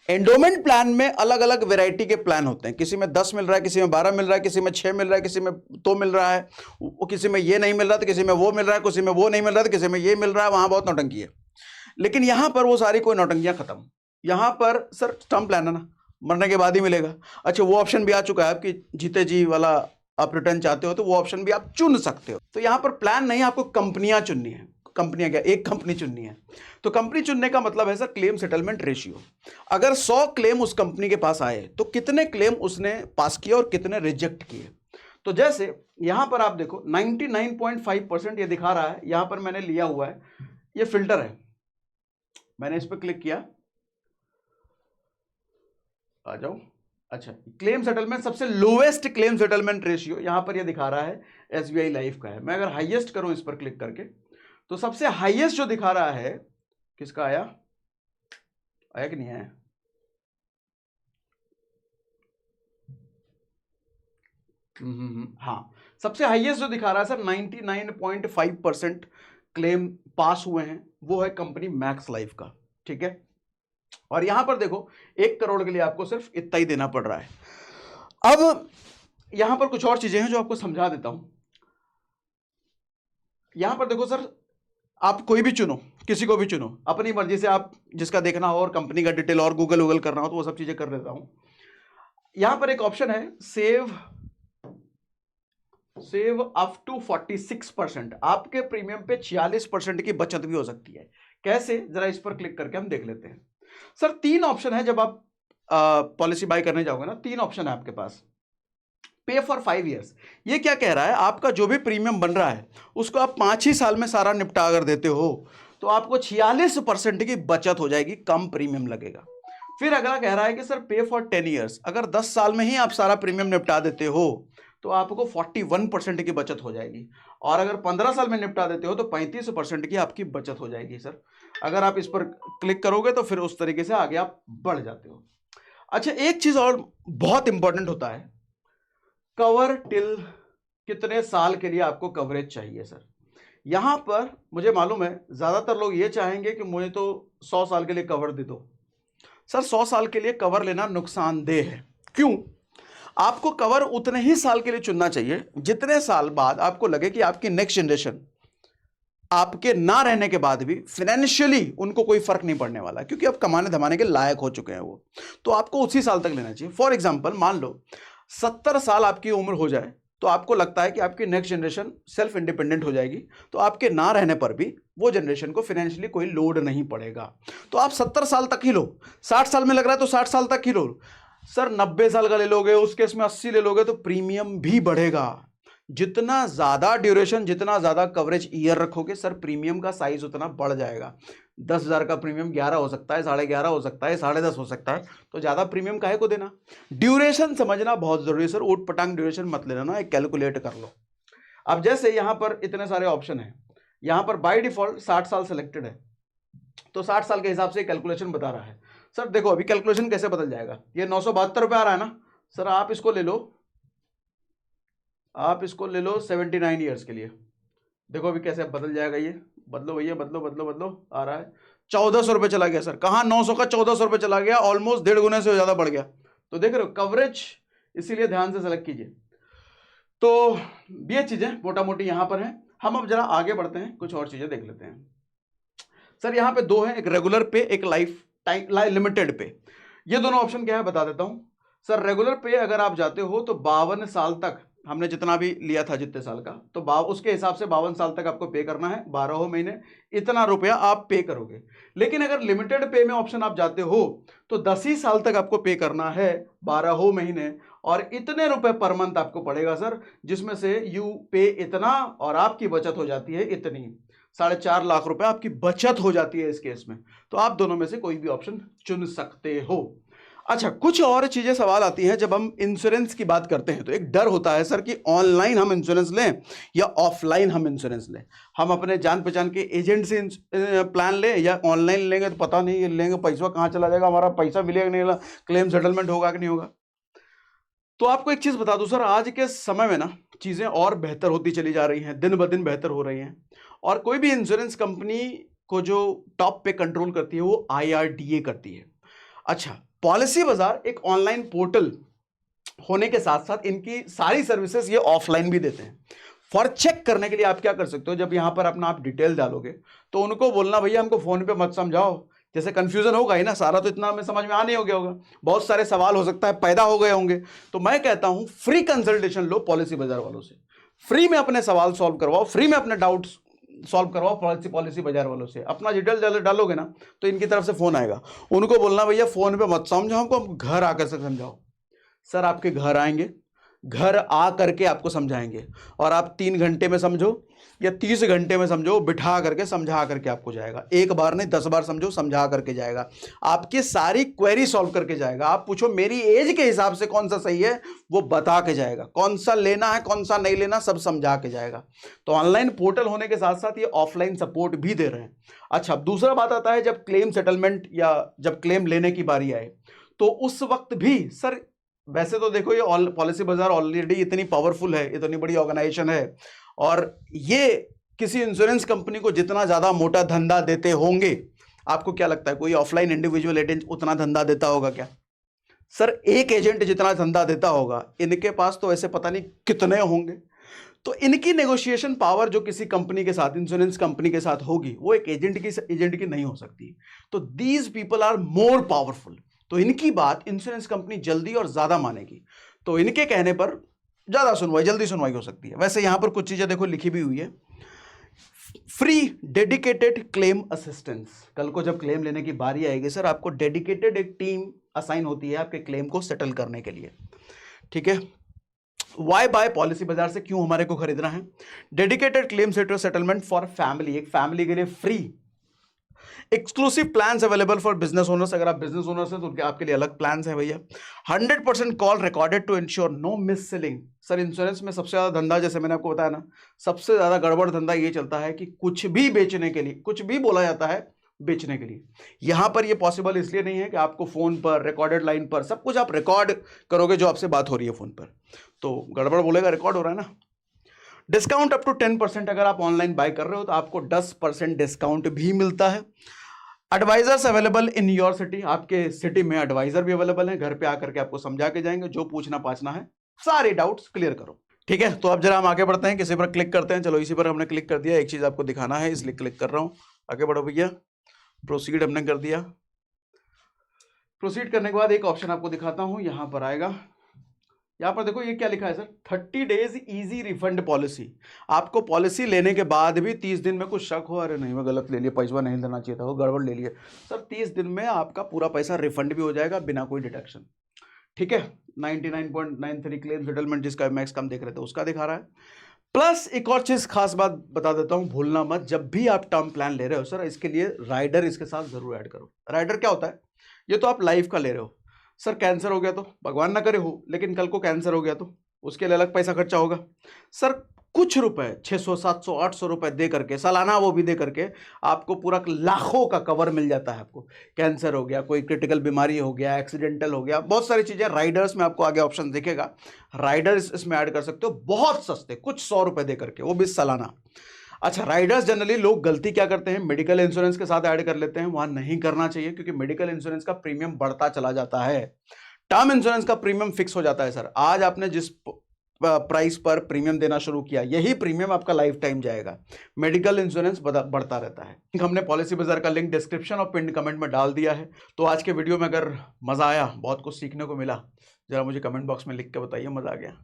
एंडोमेंट प्लान में अलग अलग वैरायटी के प्लान होते हैं, किसी में 10 मिल रहा है, किसी में 12 मिल रहा है, किसी में 6 मिल रहा है, किसी में 2 मिल रहा है, किसी में ये नहीं मिल रहा तो किसी में वो मिल रहा है, किसी में वो नहीं मिल रहा तो किसी में ये मिल रहा है। वहां बहुत नौटंकी है, लेकिन यहां पर वो सारी कोई नौटंकियां खत्म। यहां पर सर टर्म प्लान है ना, मरने के बाद ही मिलेगा। अच्छा, वो ऑप्शन भी आ चुका है आपकी जीते जी वाला, आप रिटर्न चाहते हो तो वो ऑप्शन भी आप चुन सकते हो। तो यहां पर प्लान नहीं, आपको कंपनियां चुननी है। कंपनियां क्या, एक कंपनी चुननी है। तो कंपनी चुनने का मतलब है सर क्लेम सेटलमेंट रेशियो। अगर 100 क्लेम उस कंपनी के पास आए तो कितने क्लेम उसने पास किए और कितने रिजेक्ट किए। तो जैसे यहां पर आप देखो 99.5% ये दिखा रहा है। यहां पर मैंने लिया हुआ है, ये फिल्टर है, मैंने इस पर क्लिक किया, आ जाओ। अच्छा, क्लेम सेटलमेंट, सबसे लोएस्ट क्लेम सेटलमेंट रेशियो यहां पर ये दिखा रहा है एसबीआई लाइफ का है। मैं अगर हाईएस्ट करूं इस पर क्लिक करके, तो सबसे हाईएस्ट जो दिखा रहा है, किसका आया कि नहीं आया? हाँ, सबसे हाईएस्ट जो दिखा रहा है सर 99.5% क्लेम पास हुए हैं, वो है कंपनी मैक्स लाइफ का। ठीक है, और यहां पर देखो 1 करोड़ के लिए आपको सिर्फ इतना ही देना पड़ रहा है। अब यहां पर कुछ और चीजें हैं जो आपको समझा देता हूं। यहां पर देखो सर, आप कोई भी चुनो, किसी को भी चुनो अपनी मर्जी से, आप जिसका देखना हो और कंपनी का डिटेल और गूगल करना हो तो वो सब चीजें कर देता हूं। यहां पर एक ऑप्शन है सेव अप टू 46%। आपके प्रीमियम पे 46% की बचत भी हो सकती है। कैसे, जरा इस पर क्लिक करके हम देख लेते हैं। सर 3 ऑप्शन है, जब आप पॉलिसी बाय करने जाओगे ना, 3 ऑप्शन है आपके पास। पे फॉर 5 ईयर्स, ये क्या कह रहा है, आपका जो भी प्रीमियम बन रहा है उसको आप 5 ही साल में सारा निपटा कर देते हो तो आपको 46% की बचत हो जाएगी, कम प्रीमियम लगेगा। फिर अगला कह रहा है कि सर पे फॉर 10 ईयर्स, अगर 10 साल में ही आप सारा प्रीमियम निपटा देते हो तो आपको 41% की बचत हो जाएगी, और अगर 15 साल में निपटा देते हो तो 35% की आपकी बचत हो जाएगी। सर अगर आप इस पर क्लिक करोगे तो फिर उस तरीके से आगे आप बढ़ जाते हो। अच्छा, एक चीज और बहुत इंपॉर्टेंट होता है, कवर टिल, कितने साल के लिए आपको कवरेज चाहिए। सर यहां पर मुझे मालूम है ज्यादातर लोग ये चाहेंगे कि मुझे तो 100 साल के लिए कवर दे दो। सर 100 साल के लिए कवर लेना नुकसानदेह है। क्यों? आपको कवर उतने ही साल के लिए चुनना चाहिए जितने साल बाद आपको लगे कि आपकी नेक्स्ट जनरेशन आपके ना रहने के बाद भी फाइनेंशियली उनको कोई फर्क नहीं पड़ने वाला, क्योंकि अब कमाने धमाने के लायक हो चुके हैं वो, तो आपको उसी साल तक लेना चाहिए। फॉर एग्जाम्पल मान लो 70 साल आपकी उम्र हो जाए तो आपको लगता है कि आपकी नेक्स्ट जनरेशन सेल्फ इंडिपेंडेंट हो जाएगी, तो आपके ना रहने पर भी वो जनरेशन को फाइनेंशियली कोई लोड नहीं पड़ेगा। तो आप 70 साल तक ही लो, 60 साल में लग रहा है तो 60 साल तक ही लो सर, 90 साल का ले लोगे, उस केस में 80 ले लोगे तो प्रीमियम भी बढ़ेगा। जितना ज्यादा ड्यूरेशन, जितना ज्यादा कवरेज ईयर रखोगे सर, प्रीमियम का साइज उतना बढ़ जाएगा। 10,000 का प्रीमियम 11 हो सकता है, 11.5 हो सकता है, 10.5 हो सकता है, तो ज्यादा प्रीमियम काहे को देना। ड्यूरेशन समझना बहुत जरूरी है सर, ऊट पटांग ड्यूरेशन मत लेना ना, एक कैलकुलेट कर लो। अब जैसे यहां पर इतने सारे ऑप्शन है, यहां पर बाय डिफॉल्ट 60 साल सिलेक्टेड है, तो 60 साल के हिसाब से कैलकुलेशन बता रहा है। सर देखो अभी कैलकुलेशन कैसे बदल जाएगा, ये 972 रुपये आ रहा है ना सर, आप इसको ले लो, आप इसको ले लो 79 ईयर्स के लिए। देखो अभी कैसे बदल जाएगा, ये बदलो भैया, बदलो बदलो बदलो, आ रहा है 1400 रुपये चला गया सर, कहाँ 900 का 1400 रुपये चला गया, ऑलमोस्ट 1.5 गुने से ज्यादा बढ़ गया। तो देख रहे हो कवरेज, इसीलिए ध्यान से सेलेक्ट कीजिए। तो ये चीजें मोटा मोटी यहां पर है। हम अब जरा आगे बढ़ते हैं, कुछ और चीजें देख लेते हैं। सर यहां पे दो है, एक रेगुलर पे, एक लाइफ टाइम लिमिटेड पे। ये दोनों ऑप्शन क्या है बता देता हूं सर। रेगुलर पे अगर आप जाते हो तो 52 साल तक, हमने जितना भी लिया था जितने साल का, तो उसके हिसाब से 52 साल तक आपको पे करना है, 12 महीने इतना रुपया आप पे करोगे। लेकिन अगर लिमिटेड पे में ऑप्शन आप जाते हो तो 10 ही साल तक आपको पे करना है, 12 महीने, और इतने रुपए पर मंथ आपको पड़ेगा सर, जिसमें से यू पे इतना और आपकी बचत हो जाती है इतनी, 4.5 लाख रुपए आपकी बचत हो जाती है इस केस में। तो आप दोनों में से कोई भी ऑप्शन चुन सकते हो। अच्छा, कुछ और चीजें सवाल आती हैं जब हम इंश्योरेंस की बात करते हैं, तो एक डर होता है सर कि ऑनलाइन हम इंश्योरेंस लें या ऑफलाइन हम इंश्योरेंस लें, हम अपने जान पहचान के एजेंट से प्लान लें या ऑनलाइन लेंगे, तो पता नहीं लेंगे पैसा कहाँ चला जाएगा, हमारा पैसा मिलेगा नहीं, क्लेम सेटलमेंट होगा कि नहीं होगा। तो आपको एक चीज बता दूं सर, आज के समय में ना चीजें और बेहतर होती चली जा रही हैं, दिन ब दिन बेहतर हो रही हैं, और कोई भी इंश्योरेंस कंपनी को जो टॉप पे कंट्रोल करती है वो IRDA करती है। अच्छा, पॉलिसी बाजार एक ऑनलाइन पोर्टल होने के साथ साथ इनकी सारी सर्विसेज ये ऑफलाइन भी देते हैं। फॉर चेक करने के लिए आप क्या कर सकते हो, जब यहां पर अपना आप डिटेल डालोगे तो उनको बोलना भैया हमको फोन पे मत समझाओ, जैसे कंफ्यूजन होगा ही ना, सारा तो इतना हमें समझ में आ नहीं हो गया होगा, बहुत सारे सवाल हो सकता है पैदा हो गए होंगे। तो मैं कहता हूं फ्री कंसल्टेशन लो पॉलिसी बाजार वालों से, फ्री में अपने सवाल सॉल्व करवाओ, फ्री में अपने डाउट्स सॉल्व करवाओ पॉलिसी बाजार वालों से। अपना डिटेल डालोगे ना तो इनकी तरफ से फोन आएगा, उनको बोलना भैया फोन पे मत समझाओ हमको, हम घर आकर से समझाओ। सर आपके घर आएंगे, घर आ करके आपको समझाएंगे, और आप 3 घंटे में समझो या 30 घंटे में समझो, बिठा करके समझा करके आपको जाएगा, एक बार नहीं 10 बार समझो, समझा करके जाएगा, आपकी सारी क्वेरी सॉल्व करके जाएगा। आप पूछो मेरी एज के हिसाब से कौन सा सही है, वो बता के जाएगा, कौन सा लेना है कौन सा नहीं लेना सब समझा के जाएगा। तो ऑनलाइन पोर्टल होने के साथ साथ ये ऑफलाइन सपोर्ट भी दे रहे हैं। अच्छा, दूसरा बात आता है जब क्लेम सेटलमेंट या जब क्लेम लेने की बारी आए, तो उस वक्त भी सर, वैसे तो देखो ये पॉलिसी बाजार ऑलरेडी इतनी पावरफुल है, इतनी बड़ी ऑर्गेनाइजेशन है, और ये किसी इंश्योरेंस कंपनी को जितना ज्यादा मोटा धंधा देते होंगे, आपको क्या लगता है कोई ऑफलाइन इंडिविजुअल एजेंट उतना धंधा देता होगा क्या? सर एक एजेंट जितना धंधा देता होगा, इनके पास तो ऐसे पता नहीं कितने होंगे। तो इनकी नेगोशिएशन पावर जो किसी कंपनी के साथ, इंश्योरेंस कंपनी के साथ होगी, वो एक एजेंट की नहीं हो सकती। तो these people are more powerful, तो इनकी बात इंश्योरेंस कंपनी जल्दी और ज्यादा मानेगी, तो इनके कहने पर ज्यादा सुनवाई, जल्दी सुनवाई हो सकती है। वैसे यहां पर कुछ चीजें देखो लिखी भी हुई है, फ्री डेडिकेटेड क्लेम असिस्टेंस, कल को जब क्लेम लेने की बारी आएगी सर, आपको डेडिकेटेड एक टीम असाइन होती है आपके क्लेम को सेटल करने के लिए, ठीक है। वाई बाय पॉलिसी बाजार से, क्यों हमारे को खरीदना है? Dedicated claim settlement for family, एक फैमिली के लिए free exclusive plans available for business owners, अगर आप बिजनेस ओनर्स हैं तो उनके आपके लिए अलग प्लान्स हैं भैया। 100% call recorded to ensure no misselling. Sir insurance में सबसे ज्यादा धंधा, जैसे मैंने आपको बताया ना, सबसे ज्यादा गड़बड़ धंधा ये चलता है कि कुछ भी बेचने के लिए, कुछ भी बोला जाता है बेचने के लिए। यहां पर ये पॉसिबल इसलिए नहीं है कि आपको फोन पर रिकॉर्डेड लाइन पर सब कुछ आप रिकॉर्ड करोगे जो आपसे बात हो रही है फोन पर, तो गड़बड़ बोलेगा, रिकॉर्ड हो रहा है ना। डिस्काउंट अप टू 10%, अगर आप ऑनलाइन बाय कर रहे हो तो आपको 10% डिस्काउंट भी मिलता है। Advisors available in your city, आपके सिटी में एडवाइजर भी अवेलेबल है, घर पे आकर के आपको समझा के जाएंगे, जो पूछना पाछना है सारे डाउट्स क्लियर करो, ठीक है। तो अब जरा हम आगे बढ़ते हैं, किसी पर क्लिक करते हैं। चलो इसी पर हमने क्लिक कर दिया, एक चीज आपको दिखाना है इसलिए क्लिक कर रहा हूं। आगे बढ़ो भैया, प्रोसीड हमने कर दिया। प्रोसीड करने के बाद एक ऑप्शन आपको दिखाता हूं, यहां पर आएगा, यहाँ पर देखो ये क्या लिखा है sir, 30 days easy refund policy. आपको पॉलिसी लेने के बाद भी 30 दिन में कुछ शक हो, अरे नहीं मैं गलत ले लिया, पैसा नहीं देना चाहिए था, वो गड़बड़ ले लिया सर, 30 दिन में आपका पूरा पैसा रिफंड भी हो जाएगा बिना कोई डिडक्शन। ठीक है, 99.93 क्लेम सेटलमेंट जिसका मैक्स कम देख रहे थे उसका दिखा रहा है। प्लस एक और चीज खास बात बता देता हूं, भूलना मत, जब भी आप टर्म प्लान ले रहे हो सर, इसके लिए राइडर इसके साथ जरूर ऐड करो। राइडर क्या होता है, ये तो आप लाइफ का ले रहे हो सर, कैंसर हो गया तो भगवान ना करे हो, लेकिन कल को कैंसर हो गया तो उसके लिए अलग पैसा खर्चा होगा सर। कुछ रुपए 600 700 800 रुपए दे करके सालाना, वो भी दे करके आपको पूरा लाखों का कवर मिल जाता है। आपको कैंसर हो गया, कोई क्रिटिकल बीमारी हो गया, एक्सीडेंटल हो गया, बहुत सारी चीजें राइडर्स में आपको आगे ऑप्शन दिखेगा, राइडर्स इसमें ऐड कर सकते हो बहुत सस्ते, कुछ 100 रुपए दे करके, वो भी सालाना। अच्छा, राइडर्स जनरली लोग गलती क्या करते हैं, मेडिकल इंश्योरेंस के साथ ऐड कर लेते हैं, वहां नहीं करना चाहिए, क्योंकि मेडिकल इंश्योरेंस का प्रीमियम बढ़ता चला जाता है, टर्म इंश्योरेंस का प्रीमियम फिक्स हो जाता है सर। आज आपने जिस प्राइस पर प्रीमियम देना शुरू किया, यही प्रीमियम आपका लाइफ टाइम जाएगा, मेडिकल इंश्योरेंस बढ़ता रहता है। हमने पॉलिसी बाजार का लिंक डिस्क्रिप्शन और पिन कमेंट में डाल दिया है। तो आज के वीडियो में अगर मजा आया, बहुत कुछ सीखने को मिला, जरा मुझे कमेंट बॉक्स में लिख के बताइए मजा आ गया।